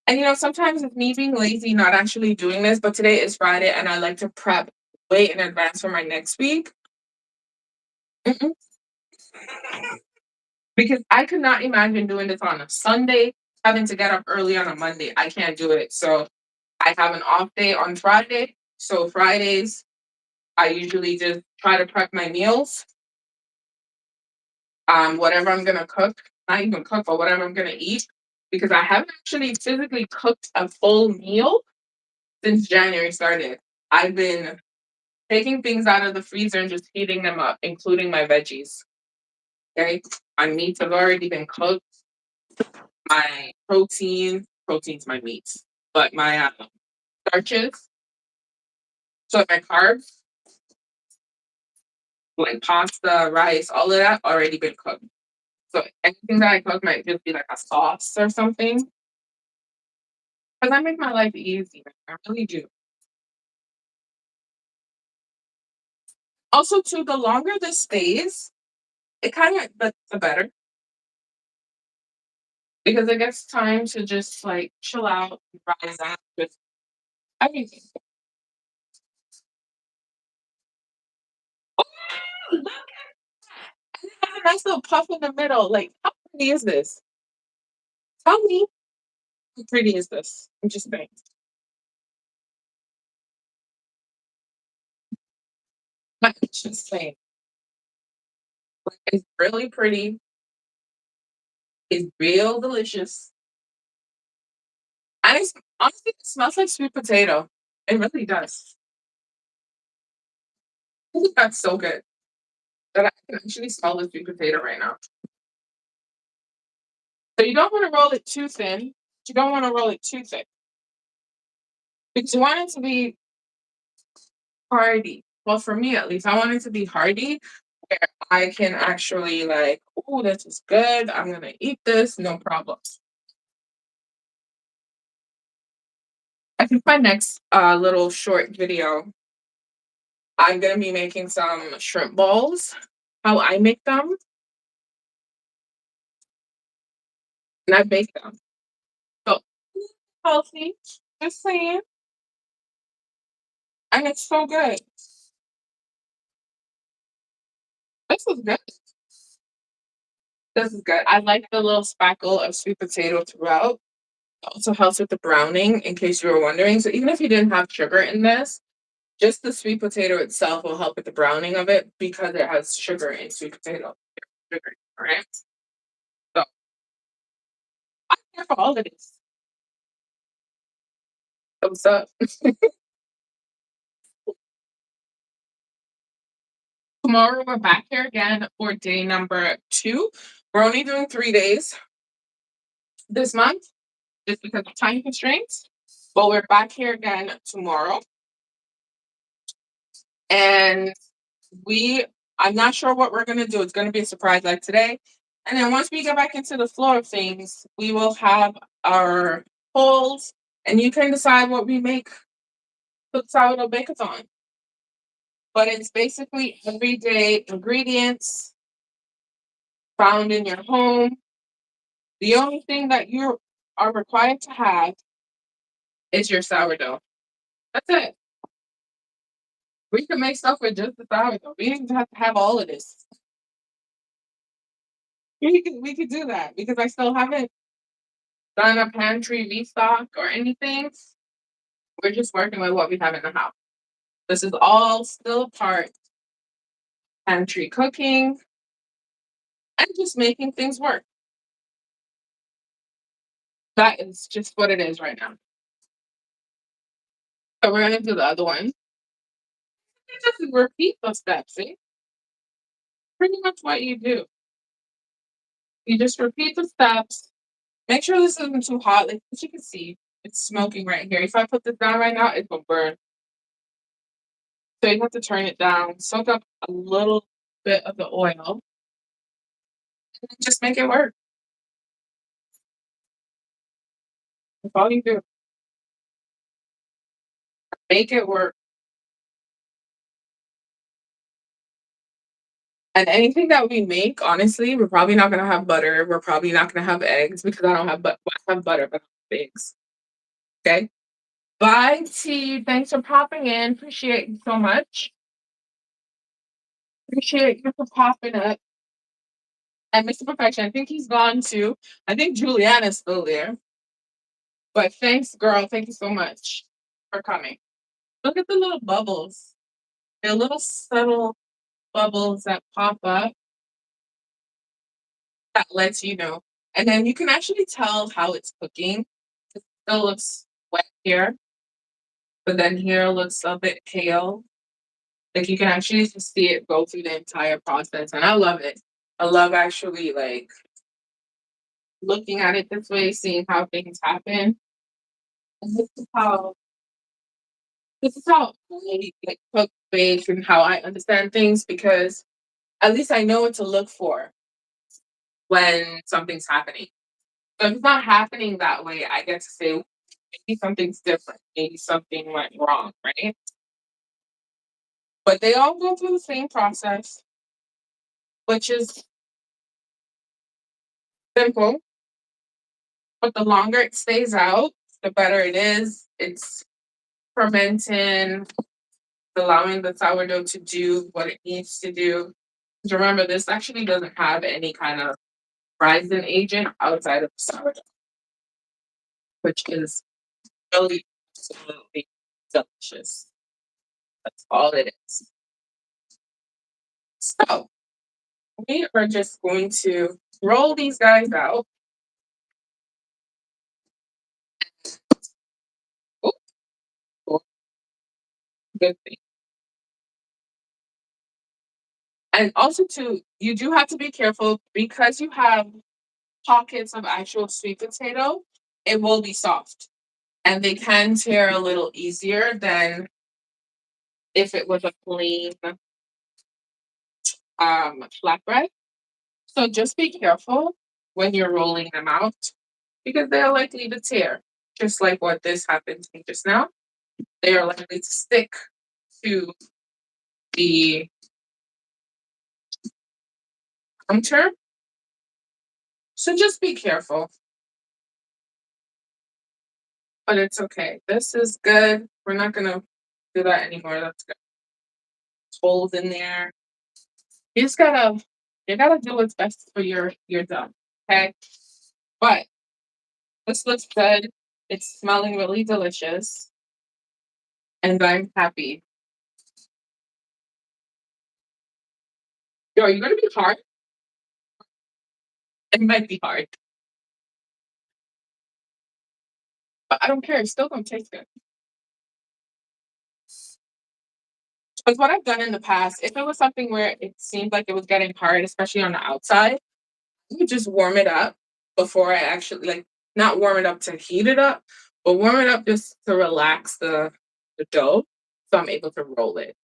And sometimes it's me being lazy, not actually doing this, but today is Friday and I like to prep way in advance for my next week. Mm-mm. Because I could not imagine doing this on a Sunday, having to get up early on a Monday. I can't do it. So I have an off day on Friday. So Fridays, I usually just try to prep my meals. Whatever I'm gonna cook, not even cook, but whatever I'm gonna eat. Because I haven't actually physically cooked a full meal since January started. I've been taking things out of the freezer and just heating them up, including my veggies. Okay. My meats have already been cooked. My protein's my meats, but my starches, so my carbs, like pasta, rice, all of that already been cooked. So anything that I cook might just be like a sauce or something. Because I make my life easy. I really do. Also, too, the longer this stays, it kind of the better because it gets time to just like chill out, rise up with everything. Oh, look, it has a nice little puff in the middle. Like, how pretty is this? Tell me how pretty is this? I'm just saying. I'm just saying. Like, it's really pretty. It's real delicious. And it's honestly, it smells like sweet potato. It really does. I think that's so good that I can actually smell the sweet potato right now. So you don't want to roll it too thin. You don't want to roll it too thick because you want it to be hearty. Well, for me at least, I want it to be hearty where I can actually like, oh, this is good. I'm gonna eat this, no problems. I think my next little short video, I'm gonna be making some shrimp balls, how I make them, and I bake them. So healthy, just saying, and it's so good. This is good. This is good. I like the little spackle of sweet potato throughout. It also helps with the browning, in case you were wondering. So even if you didn't have sugar in this, just the sweet potato itself will help with the browning of it because it has sugar in sweet potato. Sugar, all right? So I'm here for all of this. Thumbs up. Tomorrow we're back here again for day number 2. We're only doing 3 days this month just because of time constraints. But we're back here again tomorrow. And we I'm not sure what we're gonna do. It's gonna be a surprise like today. And then once we get back into the flow of things, we will have our polls and you can decide what we make for the sourdough bake-a-thon. But it's basically everyday ingredients found in your home. The only thing that you are required to have is your sourdough. That's it. We can make stuff with just the sourdough. We don't even have to have all of this. We could do that because I still haven't done a pantry restock or anything. We're just working with what we have in the house. This is all still part pantry cooking and just making things work. That is just what it is right now. So we're gonna do the other one. You just repeat those steps, see? Pretty much what you do. You just repeat the steps. Make sure this isn't too hot. Like as you can see, it's smoking right here. If I put this down right now, it will burn. So you have to turn it down, soak up a little bit of the oil, and then just make it work. That's all you do. Make it work. And anything that we make, honestly, we're probably not gonna have butter. We're probably not gonna have eggs because I don't have I have butter, but I don't have eggs. Okay. Bye, T. Thanks for popping in. Appreciate you so much. Appreciate you for popping up. And Mr. Perfection, I think he's gone too. I think Juliana's still there. But thanks, girl. Thank you so much for coming. Look at the little bubbles. They're little subtle bubbles that pop up that lets you know. And then you can actually tell how it's cooking. It still looks wet here, but then here looks a bit pale. Like you can actually just see it go through the entire process. And I love it. I love actually like looking at it this way, seeing how things happen. And this is how I like cook, bake, and how I understand things because at least I know what to look for when something's happening. So if it's not happening that way, I get to say maybe something's different. Maybe something went wrong, right? But they all go through the same process, which is simple. But the longer it stays out, the better it is. It's fermenting, allowing the sourdough to do what it needs to do. 'Cause remember, this actually doesn't have any kind of rising agent outside of the sourdough, which is really absolutely delicious. That's all it is. So we are just going to roll these guys out. Oh, oh, good thing. And also, too, you do have to be careful because you have pockets of actual sweet potato. It will be soft, and they can tear a little easier than if it was a plain flatbread. So just be careful when you're rolling them out because they're likely to tear, just like what this happened to me just now. They are likely to stick to the counter. So just be careful, but it's okay. This is good. We're not gonna do that anymore. That's good. Holes in there. You just gotta You gotta do what's best for your dough. Okay. But this looks good. It's smelling really delicious. And I'm happy. Yo, are you gonna be hard? It might be hard. But I don't care. It's still gonna taste good. Because what I've done in the past, if it was something where it seemed like it was getting hard, especially on the outside, you just warm it up before I actually like not warm it up to heat it up, but warm it up just to relax the dough so I'm able to roll it.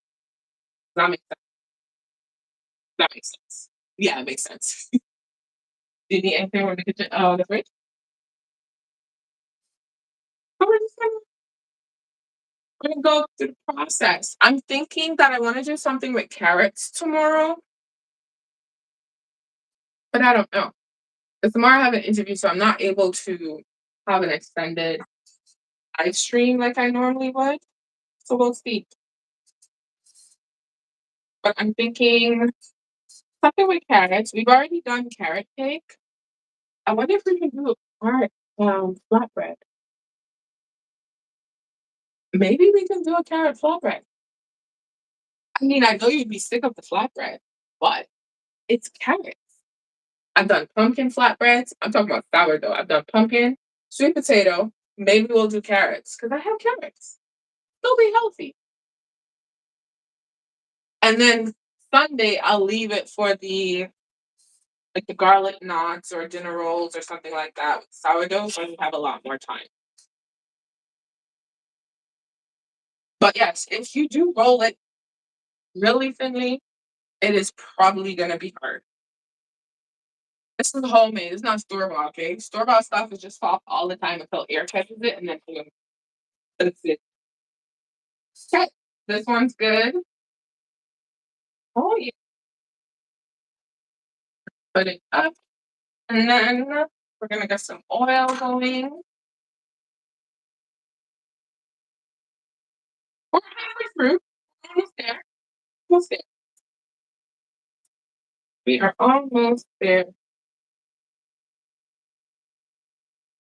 Does that makes sense? That makes sense. Yeah, it makes sense. Do you need anything from the kitchen? Oh, the fridge? Oh, we're gonna go through the process. I'm thinking that I want to do something with carrots tomorrow, but I don't know. Because tomorrow I have an interview, so I'm not able to have an extended live stream like I normally would. So we'll see. But I'm thinking something with carrots. We've already done carrot cake. I wonder if we can do carrot flatbread. Maybe we can do a carrot flatbread. I mean, I know you'd be sick of the flatbread, but it's carrots. I've done pumpkin flatbreads. I'm talking about sourdough. I've done pumpkin, sweet potato. Maybe we'll do carrots because I have carrots. They'll be healthy. And then Sunday, I'll leave it for the like the garlic knots or dinner rolls or something like that with sourdough, so you have a lot more time. But yes, if you do roll it really thinly, it is probably gonna be hard. This is homemade. It's not store bought. Okay, store bought stuff is just soft all the time until air catches it, and then boom, that's it. Okay, this one's good. Oh yeah, put it up, and then we're gonna get some oil going. We're halfway through. Almost there. Almost there. We are almost there.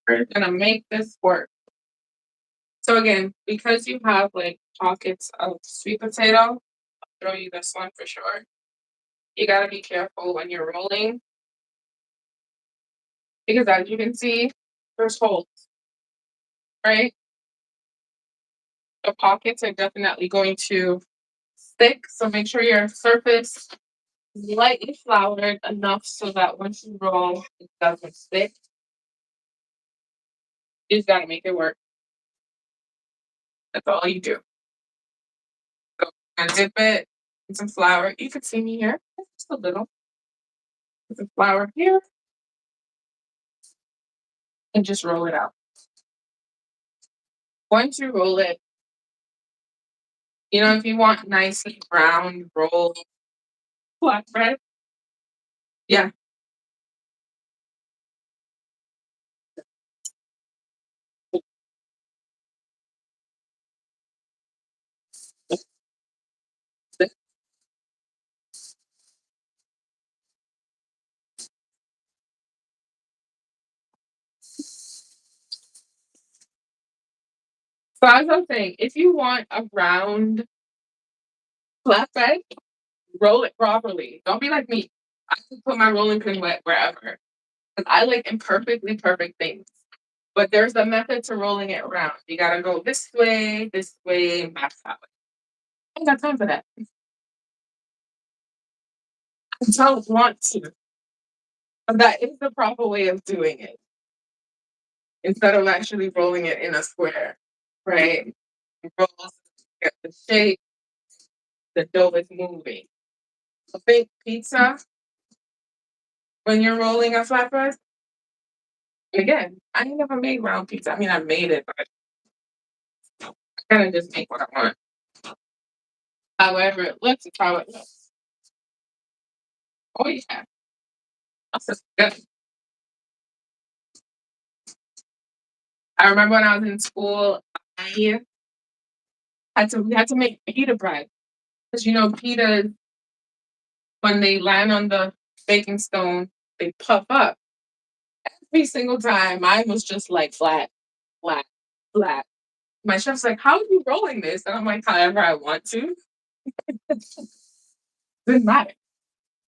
We're gonna make this work. So again, because you have like pockets of sweet potato, I'll throw you this one for sure. You gotta be careful when you're rolling because as you can see, there's holes, right? The pockets are definitely going to stick. So make sure your surface is lightly floured enough so that once you roll, it doesn't stick. You just gotta make it work. That's all you do. So and dip it in some flour. You could see me here, just a little. Put some flour here and just roll it out. Once you roll it, if you want nicely brown rolled flatbread, yeah, so as I'm saying, if you want a round flatbread, roll it properly. Don't be like me. I can put my rolling pin wet wherever. Because I like imperfectly perfect things. But there's a method to rolling it around. You gotta go this way, and back that way. I ain't got time for that. I don't want to. But that is the proper way of doing it. Instead of actually rolling it in a square. Right? You roll, get the shape, the dough is moving. A big pizza when you're rolling a flatbread. Again, I ain't never made round pizza. I mean, I made it, but I kind of just make what I want. However it looks, it's how it looks. Oh yeah, that's just good. I remember when I was in school, I we had to make pita bread because pita when they land on the baking stone, they puff up. Every single time, mine was just like flat, flat, flat. My chef's like, "How are you rolling this?" And I'm like, "However I want to." Doesn't matter.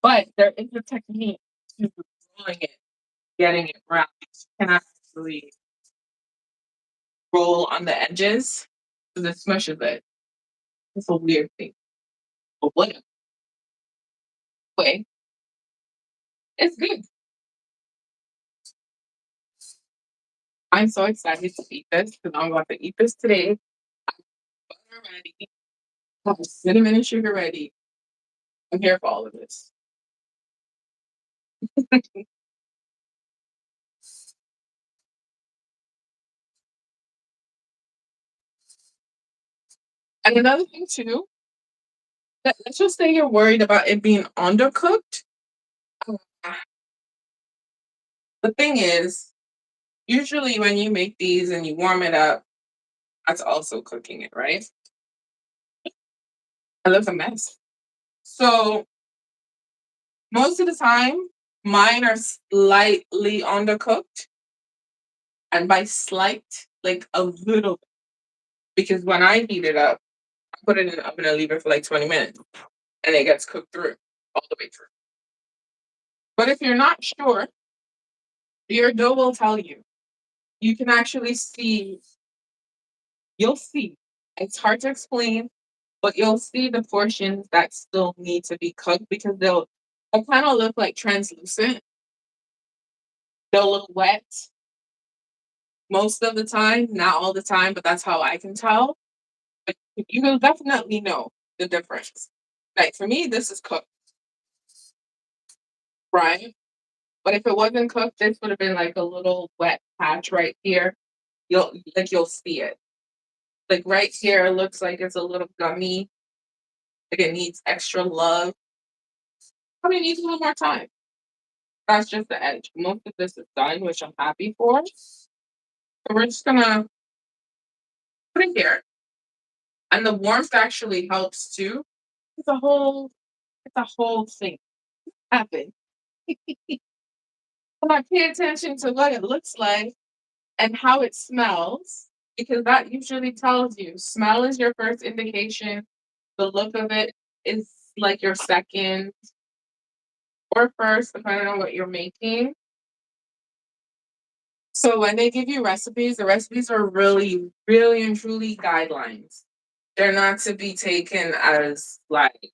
But there is a technique to rolling it, getting it round. You cannot actually roll on the edges because it smushes it. It's a weird thing. But what way? It's good. I'm so excited to eat this because I'm about to eat this today. Butter ready, have the cinnamon and sugar ready. I'm here for all of this. And another thing too, let's just say you're worried about it being undercooked. Uh, The thing is, usually when you make these and you warm it up, that's also cooking it, right? It looks a mess. So most of the time, mine are slightly undercooked, and by slight, like a little bit, because when I heat it up, I put it in the oven and leave it for like 20 minutes, and it gets cooked through all the way through. But if you're not sure, your dough will tell you. You can actually see, you'll see. It's hard to explain, but you'll see the portions that still need to be cooked because they'll kind of look like translucent. They'll look wet most of the time, not all the time, but that's how I can tell. But you will definitely know the difference. Like for me, this is cooked, right? But if it wasn't cooked, this would have been like a little wet patch right here. You'll see it. Like right here, it looks like it's a little gummy. Like it needs extra love. Probably needs a little more time. That's just the edge. Most of this is done, which I'm happy for. So we're just gonna put it here. And the warmth actually helps too. It's a whole it's a whole thing happen. But I pay attention to what it looks like and how it smells, because that usually tells you. Smell is your first indication. The look of it is like your second or first, depending on what you're making. So when they give you recipes, the recipes are really, really and truly guidelines. They're not to be taken as like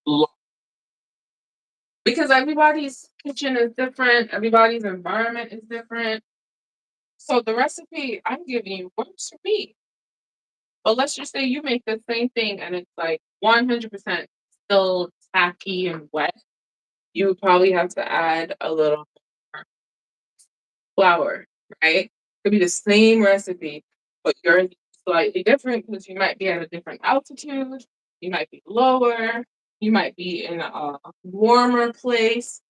law because everybody's kitchen is different, everybody's environment is different. So the recipe I'm giving you works for me. But let's just say you make the same thing and it's like 100% still tacky and wet. You would probably have to add a little more flour, right? Could be the same recipe, but yours is slightly different because you might be at a different altitude, you might be lower, you might be in a warmer place.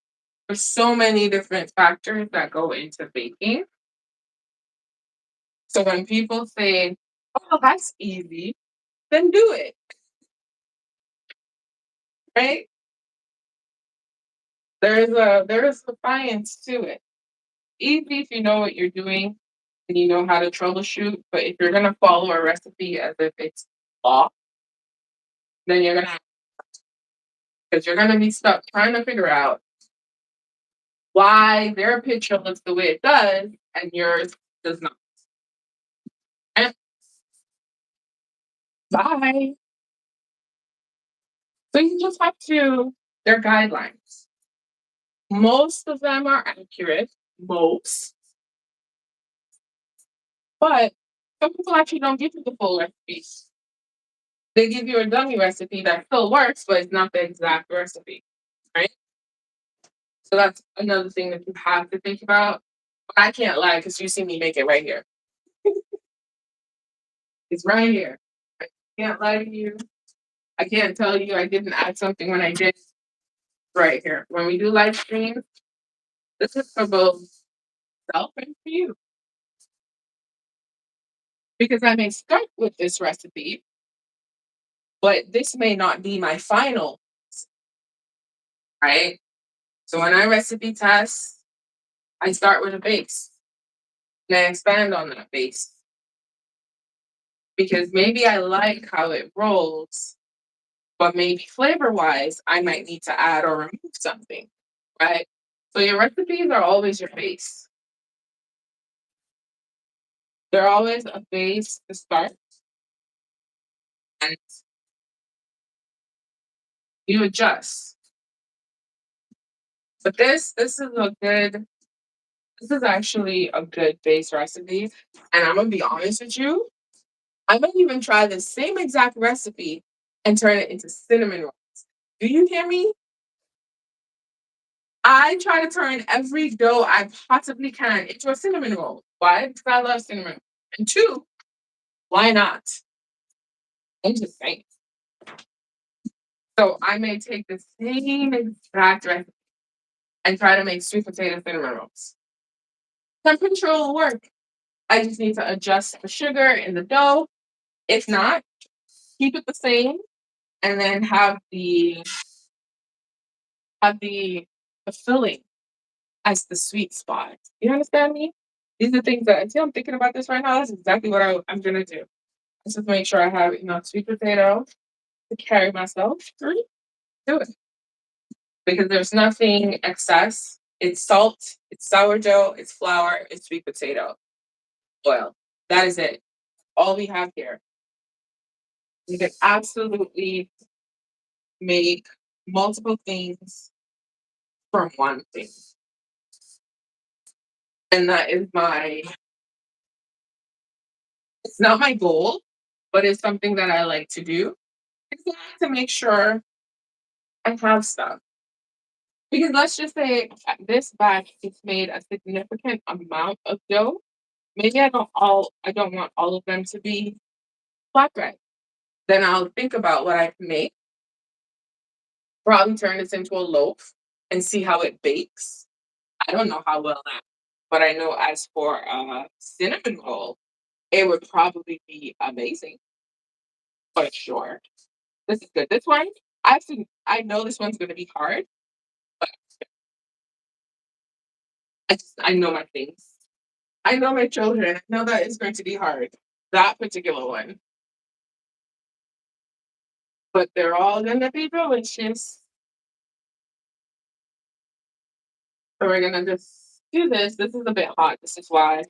There's so many different factors that go into baking. So when people say, "Oh, that's easy," then do it, right? There is a science to it. Easy if you know what you're doing and you know how to troubleshoot. But if you're gonna follow a recipe as if it's law, then because you're gonna be stuck trying to figure out why their picture looks the way it does and yours does not. And bye. So you just have to. They're guidelines. Most of them are accurate, most, but some people actually don't give you the full recipes. They give you a dummy recipe that still works, but it's not the exact recipe, right? So that's another thing that you have to think about. But I can't lie because you see me make it right here. It's right here. I can't lie to you. I can't tell you I didn't add something when I did right here. When we do live streams, this is for both self and for you. Because I may start with this recipe, but this may not be my final. right? So when I recipe test, I start with a base and I expand on that base because maybe I like how it rolls, but maybe flavor wise, I might need to add or remove something, right? So your recipes are always your base. They're always a base to start, and you adjust. But this is actually a good base recipe. And I'm gonna be honest with you, I might even try the same exact recipe and turn it into cinnamon rolls. Do you hear me? I try to turn every dough I possibly can into a cinnamon roll. Why? Because I love cinnamon. And two, why not? I'm just saying. So I may take the same exact recipe and try to make sweet potato cinnamon rolls. I'm pretty sure it'll work. I just need to adjust the sugar in the dough. If not, keep it the same and then have the filling as the sweet spot. You understand me? These are things that see I'm thinking about this right now. That's exactly what I'm gonna do. Let's just make sure I have enough sweet potato to carry myself through. Do it. Because there's nothing excess. It's salt, it's sourdough, it's flour, it's sweet potato, oil. That is it. All we have here. You can absolutely make multiple things from one thing. And that is it's not my goal, but it's something that I like to do. It's to make sure I have stuff. Because let's just say this batch it's made a significant amount of dough. Maybe I don't want all of them to be flatbread. Then I'll think about what I can make, probably turn this into a loaf and see how it bakes. I don't know how well that, but I know as for a cinnamon roll, it would probably be amazing for sure. This is good. This one, I know this one's gonna be hard, but I know my things. I know my children. I know that it's going to be hard. That particular one. But they're all gonna be delicious. So we're gonna just do this. This is a bit hot. This is why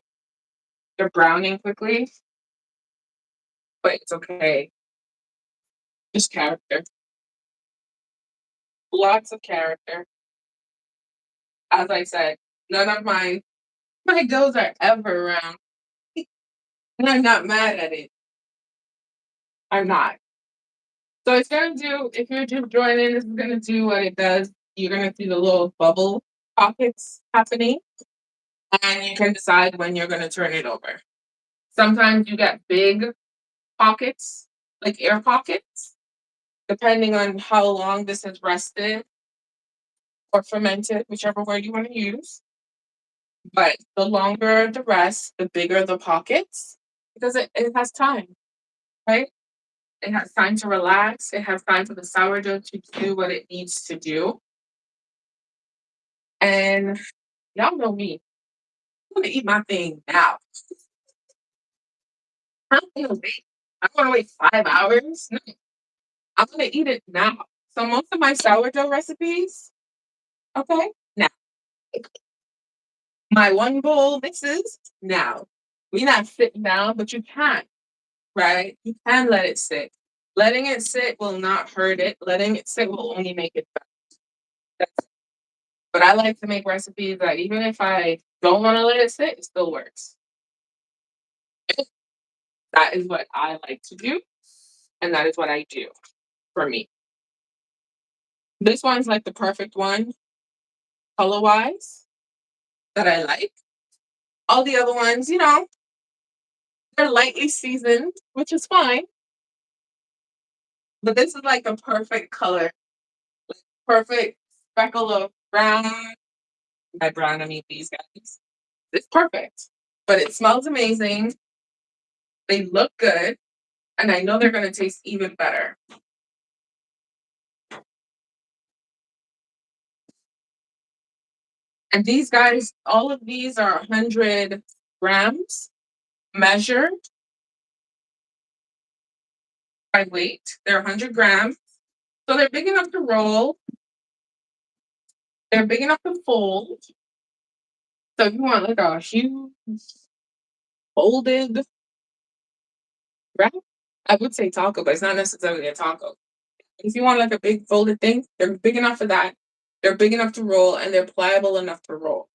they're browning quickly, but it's okay. Just character. Lots of character. As I said, none of my goals are ever around. And I'm not mad at it. I'm not. So it's gonna do, if you're just joining, this is gonna do what it does. You're gonna see the little bubble pockets happening, and you can decide when you're gonna turn it over. Sometimes you get big pockets, like air pockets, depending on how long this has rested or fermented, whichever word you want to use. But the longer the rest, the bigger the pockets, because it has time, right? It has time to relax. It has time for the sourdough to do what it needs to do. And y'all know me. I'm gonna eat my thing now. I'm gonna wait. I'm gonna wait 5 hours. No, I'm gonna eat it now. So most of my sourdough recipes, okay, now my one bowl mixes now. We're not sitting down, but you can, right? You can let it sit. Letting it sit will not hurt it. Letting it sit will only make it better. That's But I like to make recipes that even if I don't want to let it sit, it still works. That is what I like to do, and that is what I do for me. This one's like the perfect one, color wise, that I like. All the other ones, they're lightly seasoned, which is fine, but this is like a perfect color, perfect speckle of brown. By brown, I mean these guys. It's perfect, but it smells amazing. They look good, and I know they're going to taste even better. And these guys, all of these are 100 grams measured by weight. They're 100 grams. So they're big enough to roll. They're big enough to fold. So if you want like a huge folded wrap, I would say taco, but it's not necessarily a taco. If you want like a big folded thing, they're big enough for that. They're big enough to roll and they're pliable enough to roll.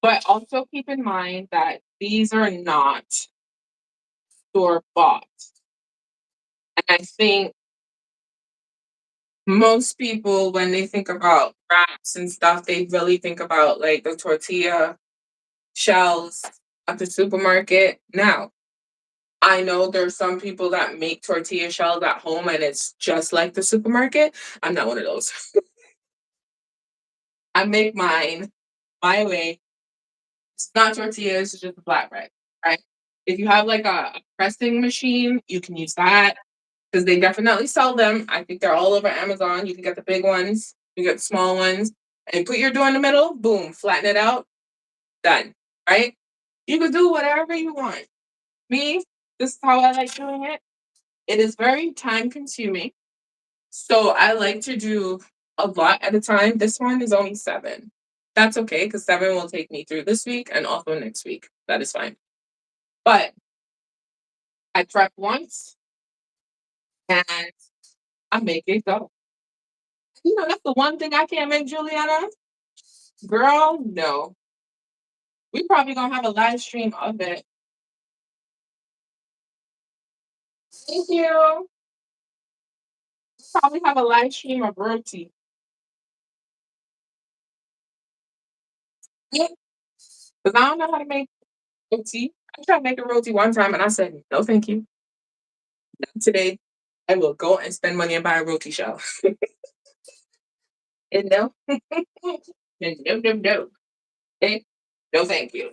But also keep in mind that these are not store bought. And I think most people, when they think about wraps and stuff, they really think about like the tortilla shells at the supermarket. Now, I know there's some people that make tortilla shells at home and it's just like the supermarket. I'm not one of those. I make mine my way. It's not tortillas, it's just a flatbread, right? If you have like a pressing machine, you can use that because they definitely sell them. I think they're all over Amazon. You can get the big ones, you get the small ones, and put your dough in the middle, boom, flatten it out, done, right? You can do whatever you want. Me, this is how I like doing it. It is very time consuming. So I like to do a lot at a time. This one is only seven. That's okay because seven will take me through this week and also next week. That is fine. But I prep once and I make it go. You know, that's the one thing I can't make, Juliana. Girl, no. We probably gonna have a live stream of it. Thank you. Probably have a live stream of roti. Because I don't know how to make roti. I tried to make a roti one time and I said, no, thank you. Not today. I will go and spend money and buy a roti shell. And no, no, no, no. Okay? No, thank you.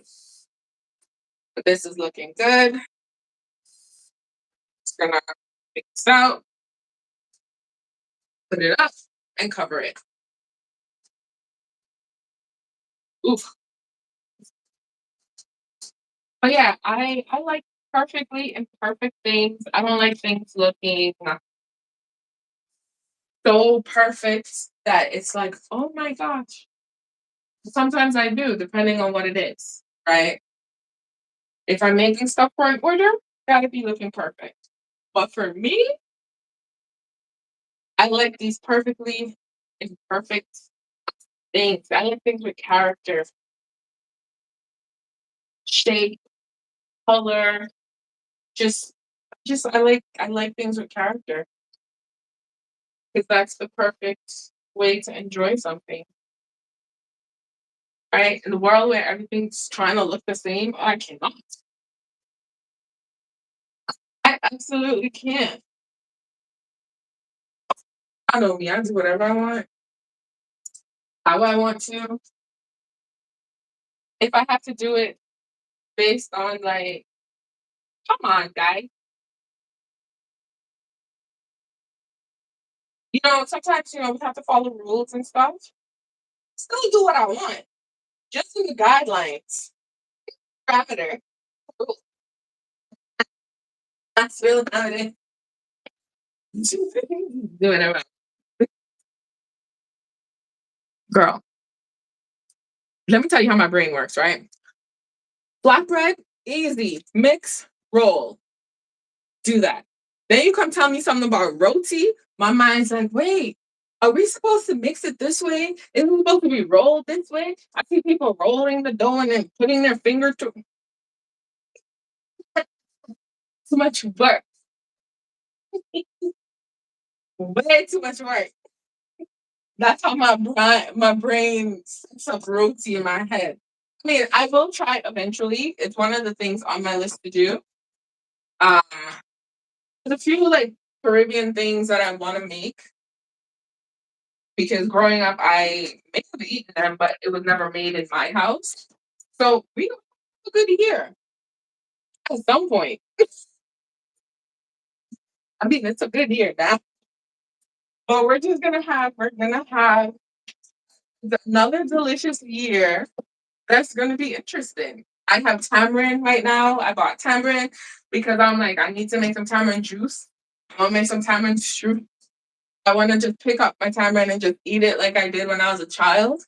But this is looking good. Just gonna pick this out, put it up, and cover it. Oof. But yeah, I like perfectly imperfect things. I don't like things looking so perfect that it's like, oh my gosh. Sometimes I do, depending on what it is, right? If I'm making stuff for an order, gotta be looking perfect. But for me, I like these perfectly imperfect things. I like things with character, shape, color. Just, just I like things with character because that's the perfect way to enjoy something, right? In the world where everything's trying to look the same, I cannot. I absolutely can't. I know me. I do whatever I want, how I want to. If I have to do it based on like, come on, guys. Sometimes we have to follow rules and stuff. Still do what I want, just in the guidelines, parameter. Rules. That's really how it is. Do whatever. Girl, let me tell you how my brain works, right? Flatbread, easy. Mix, roll. Do that. Then you come tell me something about roti. My mind's like, wait, are we supposed to mix it this way? Isn't it supposed to be rolled this way? I see people rolling the dough and then putting their finger to too much work. Way too much work. That's how my brain sets up roti in my head. I mean, I will try eventually. It's one of the things on my list to do. Um, there's a few like Caribbean things that I want to make because growing up I may have eaten them, but it was never made in my house. So we have a good year at some point. I mean, it's a good year now. But we're gonna have It's another delicious year. That's gonna be interesting. I have tamarind right now. I bought tamarind because I'm like, I need to make some tamarind juice. I'll make some tamarind stew. I want to just pick up my tamarind and just eat it like I did when I was a child.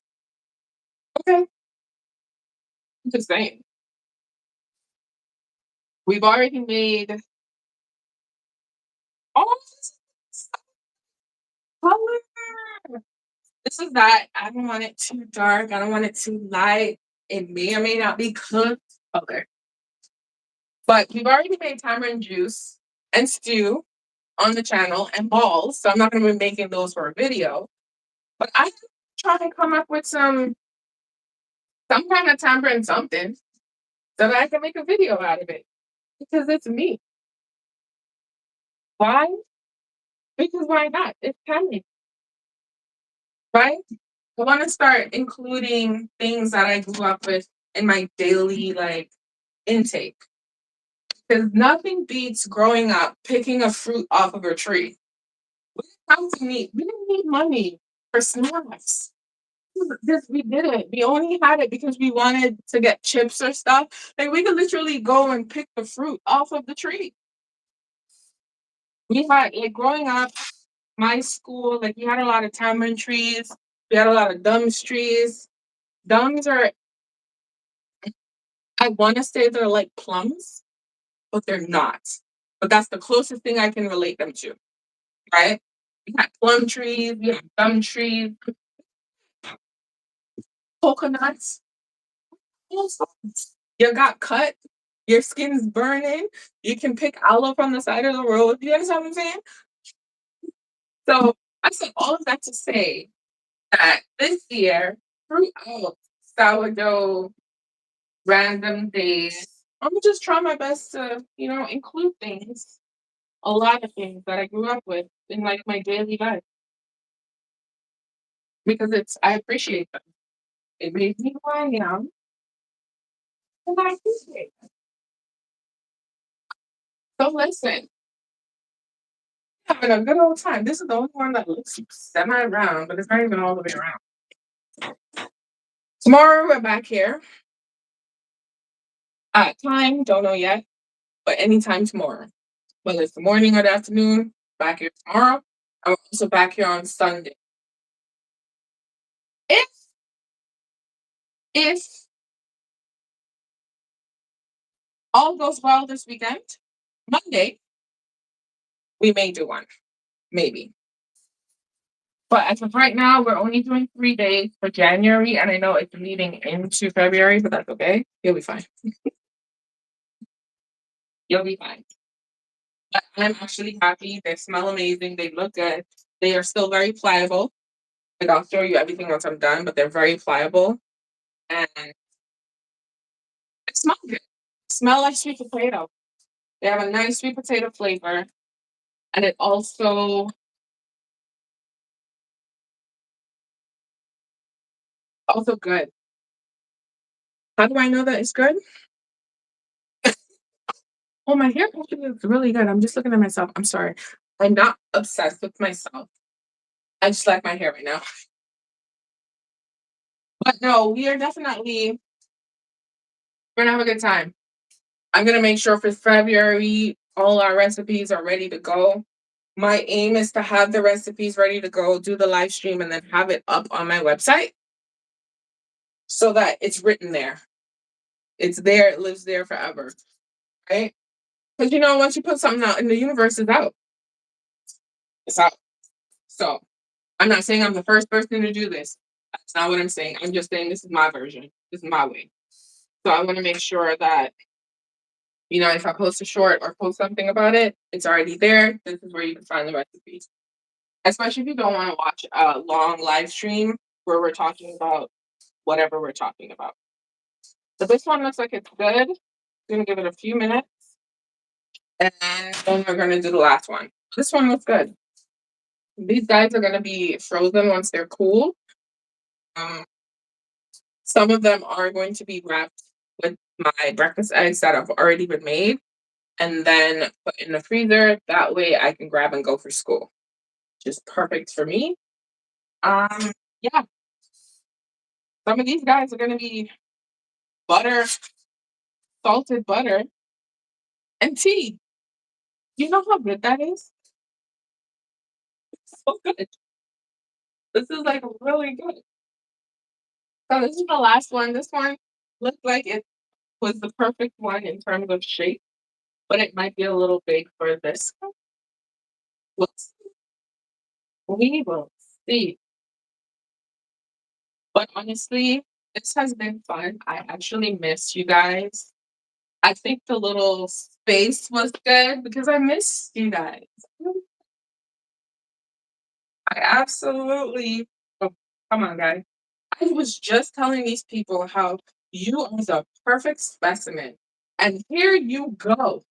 Okay, I'm just saying. We've already made all this color. This is that. I don't want it too dark. I don't want it too light. It may or may not be cooked. Okay. But we've already made tamarind juice and stew on the channel and balls. So I'm not going to be making those for a video. But I try to come up with some kind of tamarind something so that I can make a video out of it because it's me. Why? Because why not? It's tamarind, right? I want to start including things that I grew up with in my daily intake. Because nothing beats growing up picking a fruit off of a tree. Come to me, we didn't need money for snacks. This we did it. We only had it because we wanted to get chips or stuff. Like we could literally go and pick the fruit off of the tree. We had like growing up, my school, like we had a lot of tamarind trees. We had a lot of dums trees. Dums are, I want to say they're like plums, but they're not. But that's the closest thing I can relate them to, right? We had plum trees, we had gum trees, coconuts, all sorts. You got cut, your skin's burning, you can pick aloe from the side of the road. You understand what I'm saying? So I said all of that to say that this year, throughout sourdough random days, I'm gonna just try my best to, include things, a lot of things that I grew up with in like my daily life because I appreciate them. It made me who I am, and I appreciate it. So listen, having a good old time. This is the only one that looks semi round, but it's not even all the way around. Tomorrow we're back here. Time, don't know yet, but anytime tomorrow. Whether it's the morning or the afternoon, back here tomorrow. I'm also back here on Sunday. If if all goes well this weekend, Monday, we may do one. Maybe. But as of right now, we're only doing 3 days for January, and I know it's leading into February, but that's okay. You'll be fine. You'll be fine. But I'm actually happy. They smell amazing. They look good. They are still very pliable. Like I'll show you everything once I'm done, but they're very pliable and they smell good. Smell like sweet potato. They have a nice sweet potato flavor, and it also good. How do I know that it's good? Oh, my hair actually looks really good. I'm just looking at myself. I'm sorry. I'm not obsessed with myself. I just like my hair right now. But no, we are definitely we're gonna have a good time. I'm gonna make sure for February all our recipes are ready to go. My aim is to have the recipes ready to go, do the live stream, and then have it up on my website so that it's written there. It's there, it lives there forever, right? Because once you put something out in the universe, it's out. It's out. So I'm not saying I'm the first person to do this. That's not what I'm saying. I'm just saying this is my version. This is my way. So I want to make sure that, if I post a short or post something about it, it's already there. This is where you can find the recipes. Especially if you don't want to watch a long live stream where we're talking about whatever we're talking about. So this one looks like it's good. I'm gonna give it a few minutes and then we're gonna do the last one. This one looks good. These guys are gonna be frozen once they're cool. Um, some of them are going to be wrapped with my breakfast eggs that have already been made and then put in the freezer. That way I can grab and go for school. Just perfect for me. Um, yeah. Some of these guys are gonna be butter, salted butter, and tea. You know how good that is? So good. This is like really good. So this is the last one. This one looked like it was the perfect one in terms of shape, but it might be a little big for this one. Let's we will see. But honestly, this has been fun. I actually miss you guys. I think the little space was good because I miss you guys. I absolutely oh, come on, guys. I was just telling these people how you are the perfect specimen. And here you go,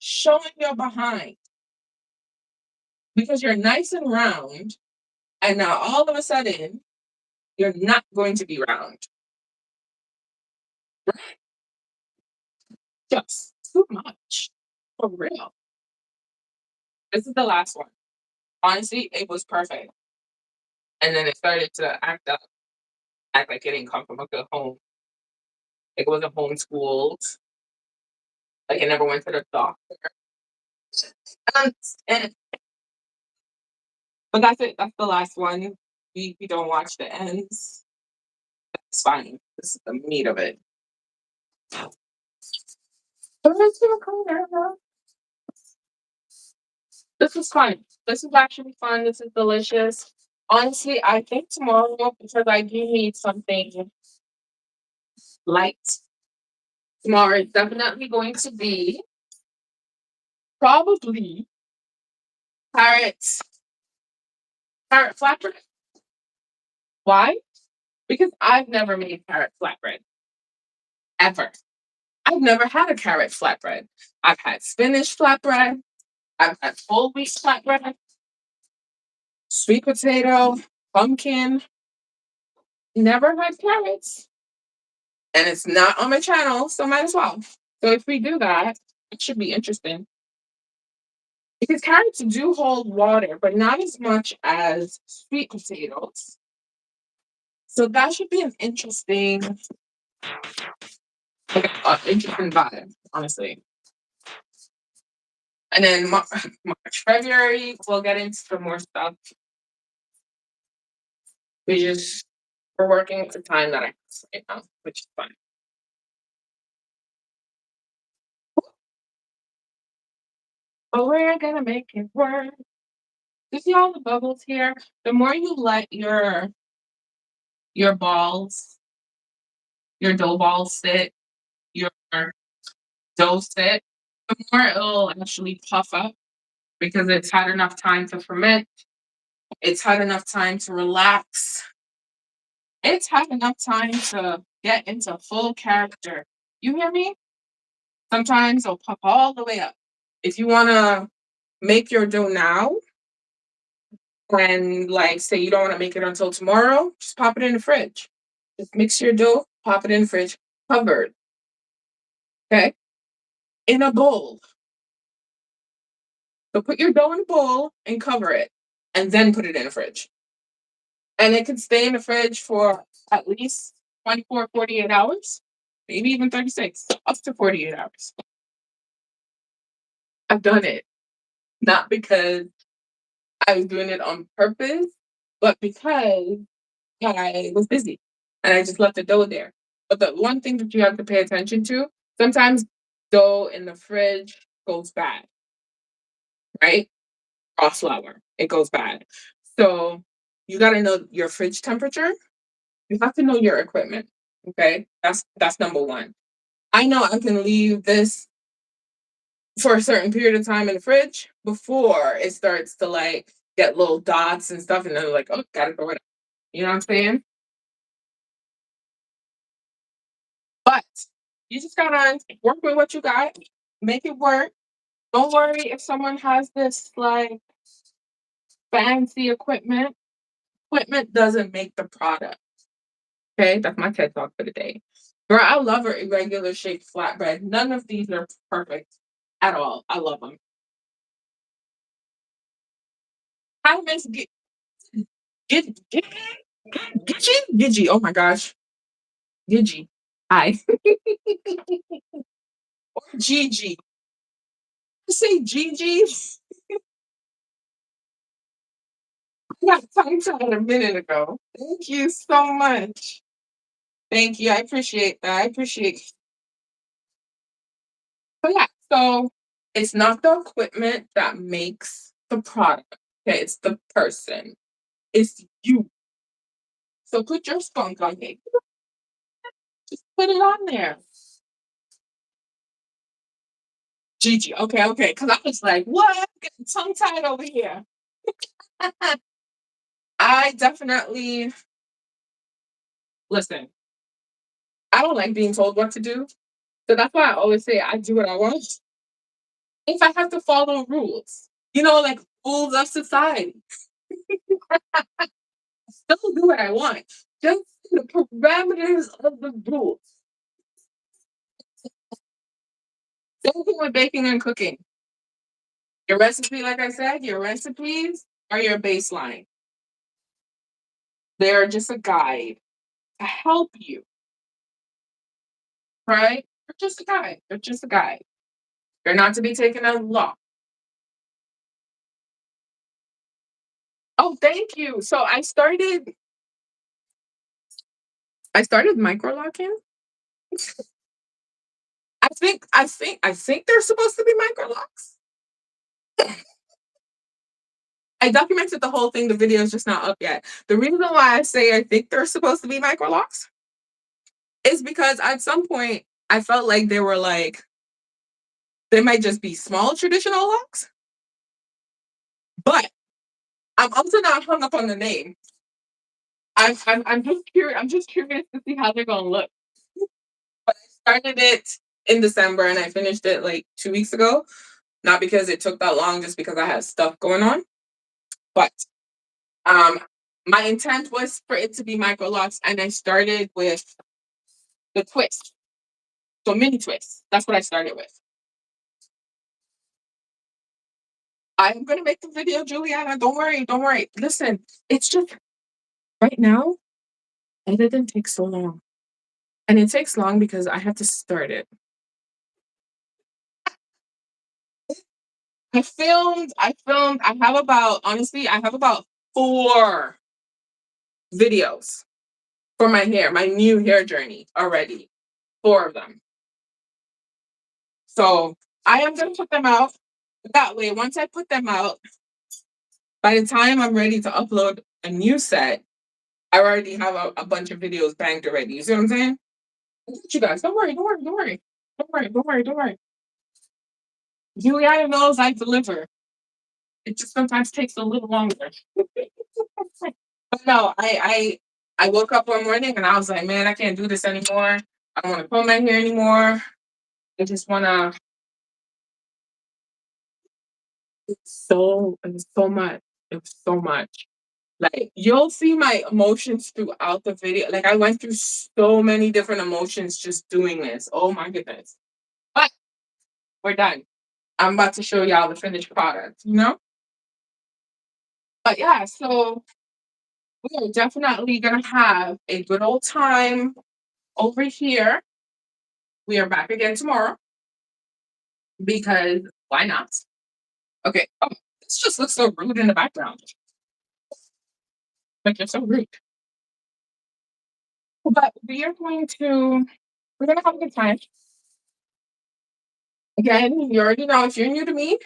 showing your behind because you're nice and round. And now all of a sudden, you're not going to be round. Just too much. For real. This is the last one. Honestly, it was perfect. And then it started to act up, act like it didn't come from a good home. Like it wasn't homeschooled. Like it never went to the doctor. And but that's it. That's the last one. We don't watch the ends. It's fine. This is the meat of it. This was fun. This is actually fun. This is delicious. Honestly, I think tomorrow, because I do need something light, tomorrow is definitely going to be probably carrots, carrot flatbread. Why? Because I've never made carrot flatbread ever. I've never had a carrot flatbread. I've had spinach flatbread. I've had whole wheat flatbread, sweet potato, pumpkin. Never had carrots, and it's not on my channel, so might as well. So if we do that, it should be interesting because carrots do hold water, but not as much as sweet potatoes. So that should be an interesting, like, interesting vibe, honestly. And then March, February, we'll get into some more stuff. We just we're working at the time that I have right now, which is fun. But we're gonna make it work. You see all the bubbles here? The more you let your balls, your dough balls sit, your dough sit, the more it'll actually puff up because it's had enough time to ferment. It's had enough time to relax. It's had enough time to get into full character. You hear me? Sometimes it'll puff all the way up. If you wanna make your dough now and like say you don't want to make it until tomorrow, just pop it in the fridge. Just mix your dough, pop it in the fridge, covered. Okay? In a bowl. So put your dough in a bowl and cover it. And then put it in the fridge. And it can stay in the fridge for at least 24, 48 hours, maybe even 36, up to 48 hours. I've done it. Not because I was doing it on purpose, but because I was busy and I just left the dough there. But the one thing that you have to pay attention to, sometimes dough in the fridge goes bad, right? Raw flour, it goes bad. So you got to know your fridge temperature. You have to know your equipment. Okay, that's number one. I know I can leave this for a certain period of time in the fridge before it starts to like get little dots and stuff, and then like, oh, gotta throw it out. You know what I'm saying? But you just gotta work with what you got, make it work. Don't worry if someone has this like fancy equipment. Equipment doesn't make the product. Okay, that's my TED talk for the day. Girl, I love her irregular shaped flatbread. None of these are perfect at all. I love them. Hi, Miss. Get. Gigi? Gigi. Oh my gosh. Gigi. Hi. Or Gigi. I say Gigi. I got tongue tied a minute ago. Thank you so much. Thank you. I appreciate that. I appreciate. So yeah, so it's not the equipment that makes the product. Okay, it's the person. It's you. So put your skunk on it. Just put it on there. Gigi. Okay, okay. Because I was like, what? I'm getting tongue tied over here. I definitely listen. I don't like being told what to do. So that's why I always say I do what I want. If I have to follow rules, like rules of society, still do what I want. Just the parameters of the rules. Same thing with baking and cooking. Your recipe, like I said, your recipes are your baseline. They're just a guide to help you, right? They're just a guide. They're just a guide. They're not to be taken as law. Oh, thank you. So I started micro locking. I think they're supposed to be micro locks. I documented the whole thing. The video is just not up yet. The reason why I say I think they're supposed to be micro locks is because at some point I felt like they might just be small traditional locks, but I'm also not hung up on the name. I'm just curious. I'm just curious to see how they're gonna look. Started it in December and I finished it like 2 weeks ago. Not because it took that long, just because I had stuff going on. But um, my intent was for it to be micro locks, and I started with the twist. So mini twists. That's what I started with. I'm gonna make the video, Juliana. Don't worry, don't worry. Listen, it's just right now, editing takes so long. And it takes long because I have to start it. I have about, honestly, I have about 4 videos for my hair, my new hair journey already. 4 of them. So I am gonna put them out. That way, once I put them out, by the time I'm ready to upload a new set, I already have a bunch of videos banked already. You see what I'm saying? I got you guys. Don't worry, don't worry, don't worry. Don't worry, don't worry, don't worry. Juliana knows I deliver. It just sometimes takes a little longer. But no, I woke up one morning and I was like, man, I can't do this anymore. I don't want to comb my hair anymore. I just wanna. It was so much. It was so much. Like you'll see my emotions throughout the video. Like I went through so many different emotions just doing this. Oh my goodness. But we're done. I'm about to show y'all the finished product. But yeah, so we are definitely gonna have a good old time over here. We are back again tomorrow because why not? Okay. Oh, this just looks so rude in the background. Like you're so rude. But we're gonna have a good time. Again, you already know if you're new to me,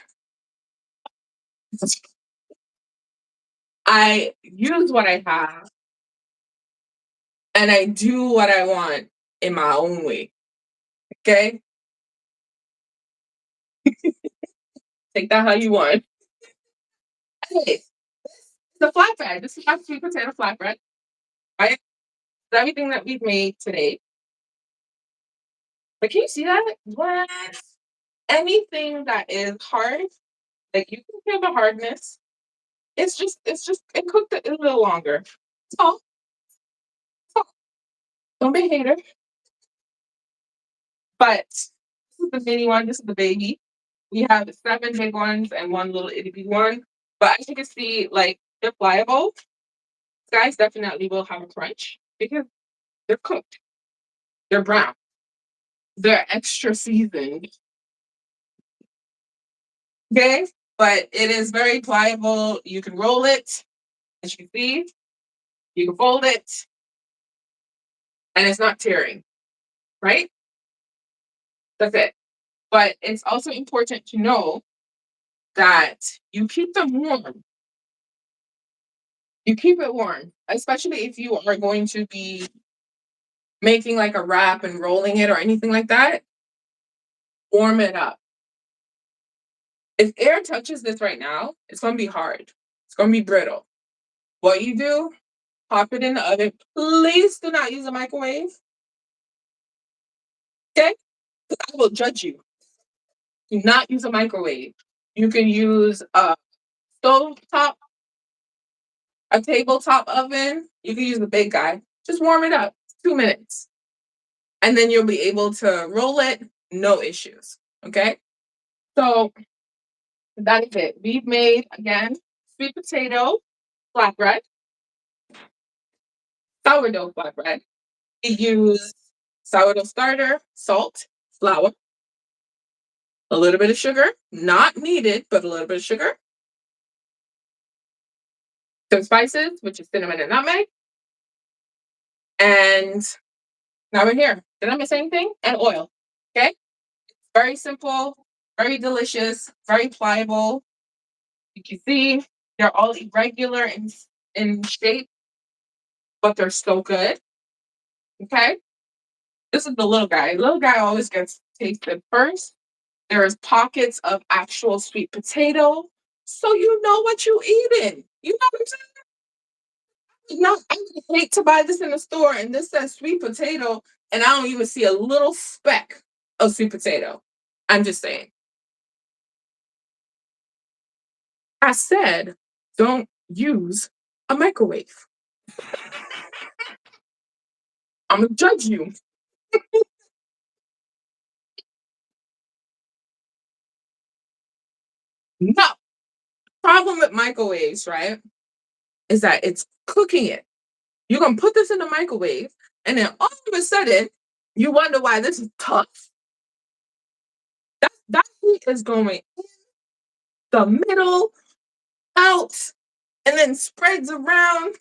I use what I have and I do what I want in my own way. Okay? Take that how you want. Anyways, the flatbread. This is my sweet potato flatbread. Right? It's everything that we've made today. But can you see that? What? Anything that is hard, like you can feel the hardness. It's just it cooked it a little longer. So, so don't be a hater. But this is the mini one, this is the baby. We have 7 big ones and one little itty bitty one. But as you can see, like they're pliable. Guys definitely will have a crunch because they're cooked. They're brown. They're extra seasoned. Okay? But it is very pliable. You can roll it, as you can see. You can fold it, and it's not tearing, right? That's it. But it's also important to know that you keep them warm. You keep it warm, especially if you are going to be making like a wrap and rolling it or anything like that. Warm it up. If air touches this right now, it's going to be hard. It's going to be brittle. What you do, pop it in the oven. Please do not use a microwave. Okay? I will judge you. Do not use a microwave. You can use a stove top, a tabletop oven. You can use the big guy. Just warm it up 2 minutes. And then you'll be able to roll it, no issues. Okay? So that is it. We've made, again, sweet potato flatbread, sourdough flatbread. We use sourdough starter, salt, flour, a little bit of sugar, not needed, but a little bit of sugar, some spices, which is cinnamon and nutmeg, and now we're here. Did I miss anything? And oil. Okay? Very simple, very delicious, very pliable. You can see they're all irregular in shape, but they're so good. Okay? This is the little guy. Little guy always gets tasted first. There is pockets of actual sweet potato, so you know what you eating. You know what I'm saying? No, I would hate to buy this in the store and this says sweet potato, and I don't even see a little speck of sweet potato. I'm just saying. I said, don't use a microwave. I'm gonna judge you. No. Problem with microwaves, right? Is that it's cooking it. You're gonna put this in the microwave, and then all of a sudden, you wonder why this is tough. That heat is going in the middle, out, and then spreads around.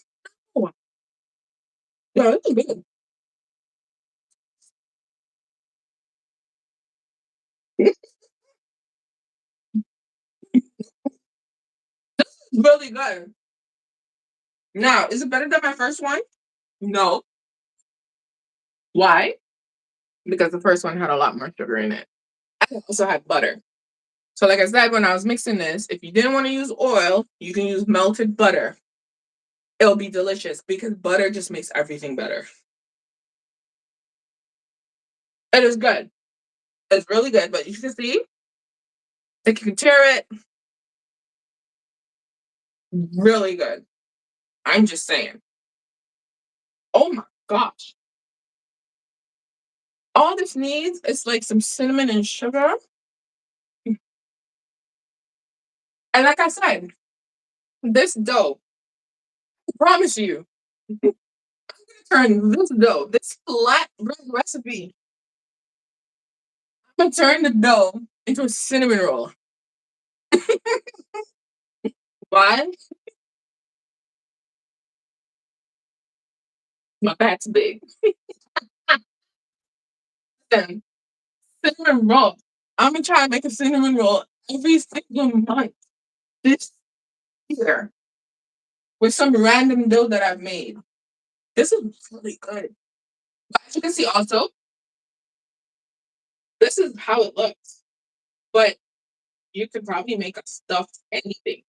Oh, yeah, it's good. It's really good. Now, is it better than my first one? No. Why? Because the first one had a lot more sugar in it. I also had butter. So, like I said, when I was mixing this, if you didn't want to use oil, you can use melted butter. It'll be delicious because butter just makes everything better. It is good. It's really good, but you can see, like you can tear it. Really good. I'm just saying. Oh my gosh. All this needs is like some cinnamon and sugar. And like I said, this dough, I promise you, turn this dough, this flatbread recipe, I'm gonna turn the dough into a cinnamon roll. Why? My fat's big. Then cinnamon roll. I'm gonna try to make a cinnamon roll every single month this year with some random dough that I've made. This is really good. But as you can see, also, this is how it looks. But you could probably make a stuffed anything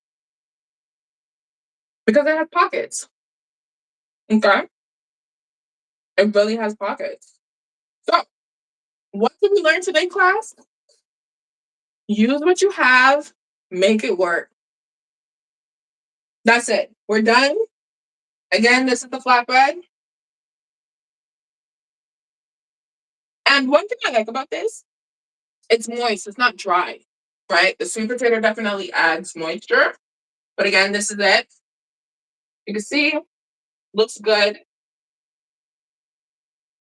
because it has pockets. Okay, it really has pockets. So, what did we learn today, class? Use what you have, make it work. That's it. We're done. Again, this is the flatbread. And one thing I like about this, it's moist. It's not dry, right? The sweet potato definitely adds moisture. But again, this is it. You can see Looks good.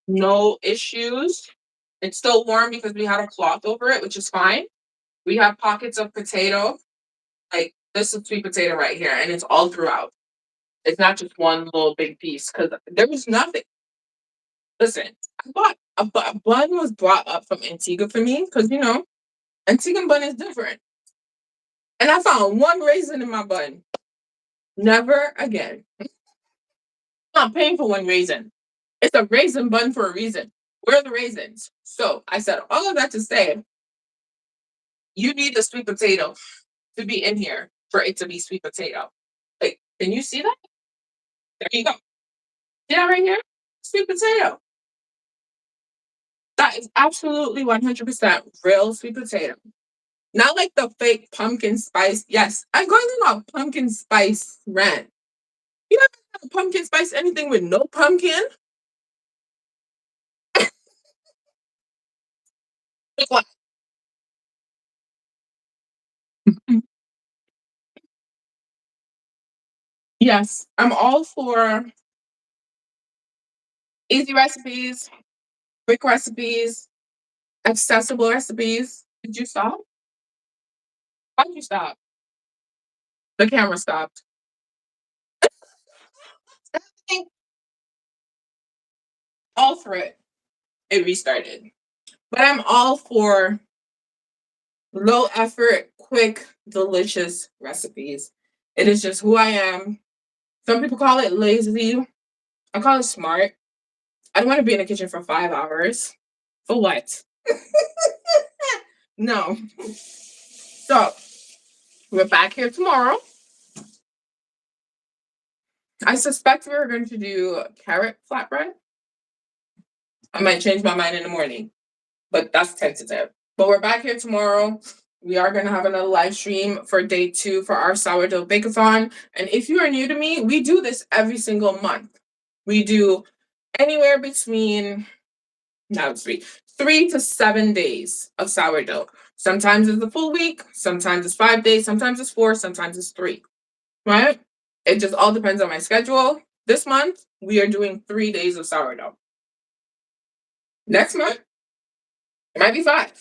No issues. It's still warm because we had a cloth over it, which is fine. We have pockets of potato. Like this is sweet potato right here, and it's all throughout. It's not just one little big piece because there was nothing. Listen, a bun was brought up from Antigua for me because Antigua bun is different, and I found one raisin in my bun. Never again. I'm not paying for one raisin. It's a raisin bun for a reason. Where are the raisins? So I said all of that to say you need the sweet potato to be in here for it to be sweet potato. Like, can you see that? There you go. See that right here? Sweet potato. That is absolutely 100% real sweet potato. Not like the fake pumpkin spice. Yes, I'm going on a pumpkin spice rant. You ever had a pumpkin spice anything with no pumpkin? Like what? Yes, I'm all for easy recipes, quick recipes, accessible recipes. Did you stop? Why did you stop? The camera stopped. I think all for it. It restarted. But I'm all for low effort, quick, delicious recipes. It is just who I am. Some people call it lazy. I call it smart. I don't want to be in the kitchen for 5 hours. For what? No. So we're back here tomorrow. I suspect we're going to do carrot flatbread. I might change my mind in the morning, but that's tentative. But we're back here tomorrow. We are going to have another live stream for day 2 for our sourdough bake-a-thon. And if you are new to me, we do this every single month. We do anywhere between now 3 to 7 days of sourdough. Sometimes it's a full week, sometimes it's 5 days, sometimes it's 4, sometimes it's 3. Right? It just all depends on my schedule. This month, we are doing 3 days of sourdough. Next month, it might be 5, it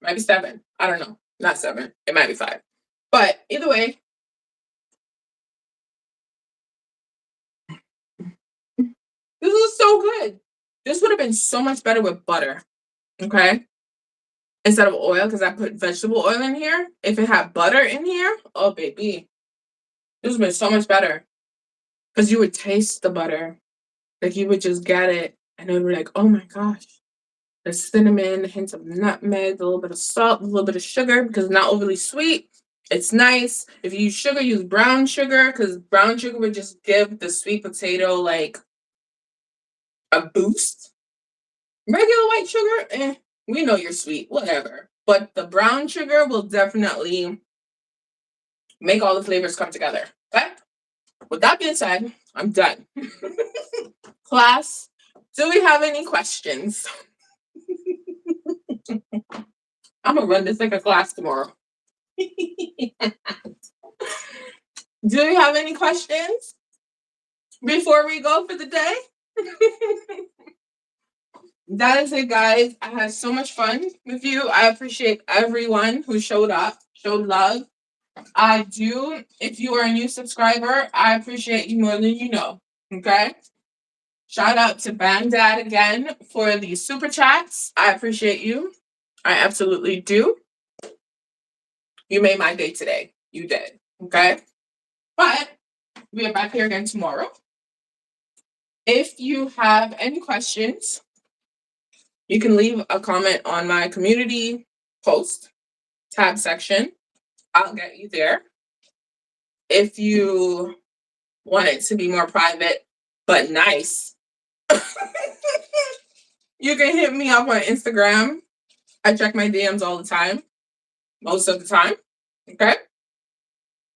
might be 7. I don't know. Not 7. It might be 5. But either way, this is so good. This would have been so much better with butter. Okay? Instead of oil, because I put vegetable oil in here. If it had butter in here, oh baby, this would have been so much better. Because you would taste the butter. Like you would just get it and it would be like, oh my gosh. The cinnamon, hints of nutmeg, a little bit of salt, a little bit of sugar because it's not overly sweet. It's nice. If you use sugar, use brown sugar because brown sugar would just give the sweet potato like a boost. Regular white sugar, we know you're sweet, whatever. But the brown sugar will definitely make all the flavors come together. Okay? With that being said, I'm done. Class, do we have any questions? I'm gonna run this like a class tomorrow. Do we have any questions before we go for the day? That is it, guys. I had so much fun with you. I appreciate everyone who showed up, showed love. I do. If you are a new subscriber, I appreciate you more than you know. Okay? Shout out to Bandad again for the super chats. I appreciate you. I absolutely do. You made my day today. You did. Okay? But we are back here again tomorrow. If you have any questions, you can leave a comment on my community post tab section. I'll get you there. If you want it to be more private but nice, you can hit me up on Instagram. I check my DMs all the time, most of the time. Okay?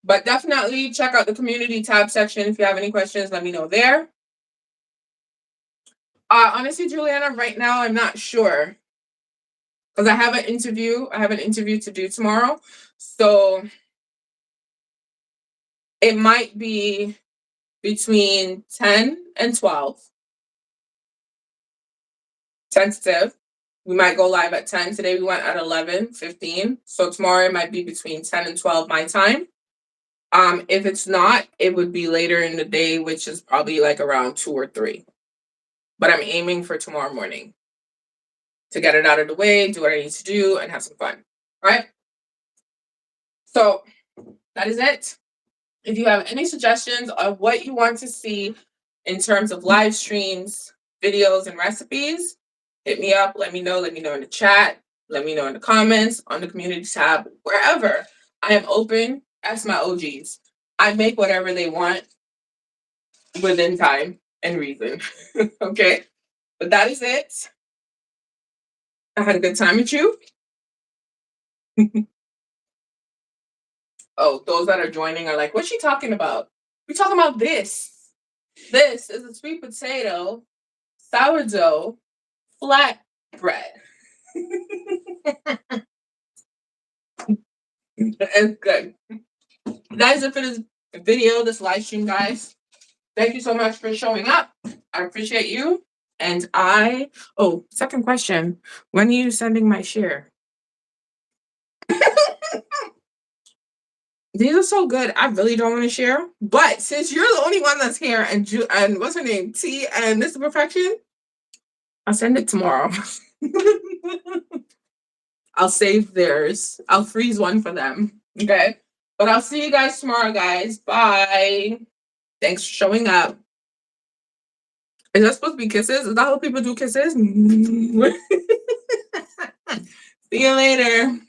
But definitely check out the community tab section. If you have any questions, let me know there. Honestly, Juliana, right now I'm not sure because I have an interview. I have an interview to do tomorrow, so it might be between 10 and 12. Tentative. We might go live at 10. Today we went at 11:15. So tomorrow it might be between 10 and 12 my time. If it's not, it would be later in the day, which is probably like around 2 or 3. But I'm aiming for tomorrow morning to get it out of the way, do what I need to do, and have some fun. All right? So that is it. If you have any suggestions of what you want to see in terms of live streams, videos, and recipes, hit me up. Let me know. Let me know in the chat. Let me know in the comments, on the community tab, wherever. I am open. Ask my OGs. I make whatever they want within time and reason. Okay? But that is it. I had a good time with you. Oh, those that are joining are like, what's she talking about? We're talking about this. This is a sweet potato sourdough flatbread. It's good. That is it for this video, this live stream, guys. Thank you so much for showing up. I appreciate you. And second question. When are you sending my share? These are so good. I really don't want to share. But since you're the only one that's here and what's her name? T and Mr. Perfection, I'll send it tomorrow. I'll save theirs. I'll freeze one for them. Okay. But I'll see you guys tomorrow, guys. Bye. Thanks for showing up. Is that supposed to be kisses? Is that how people do kisses? See you later.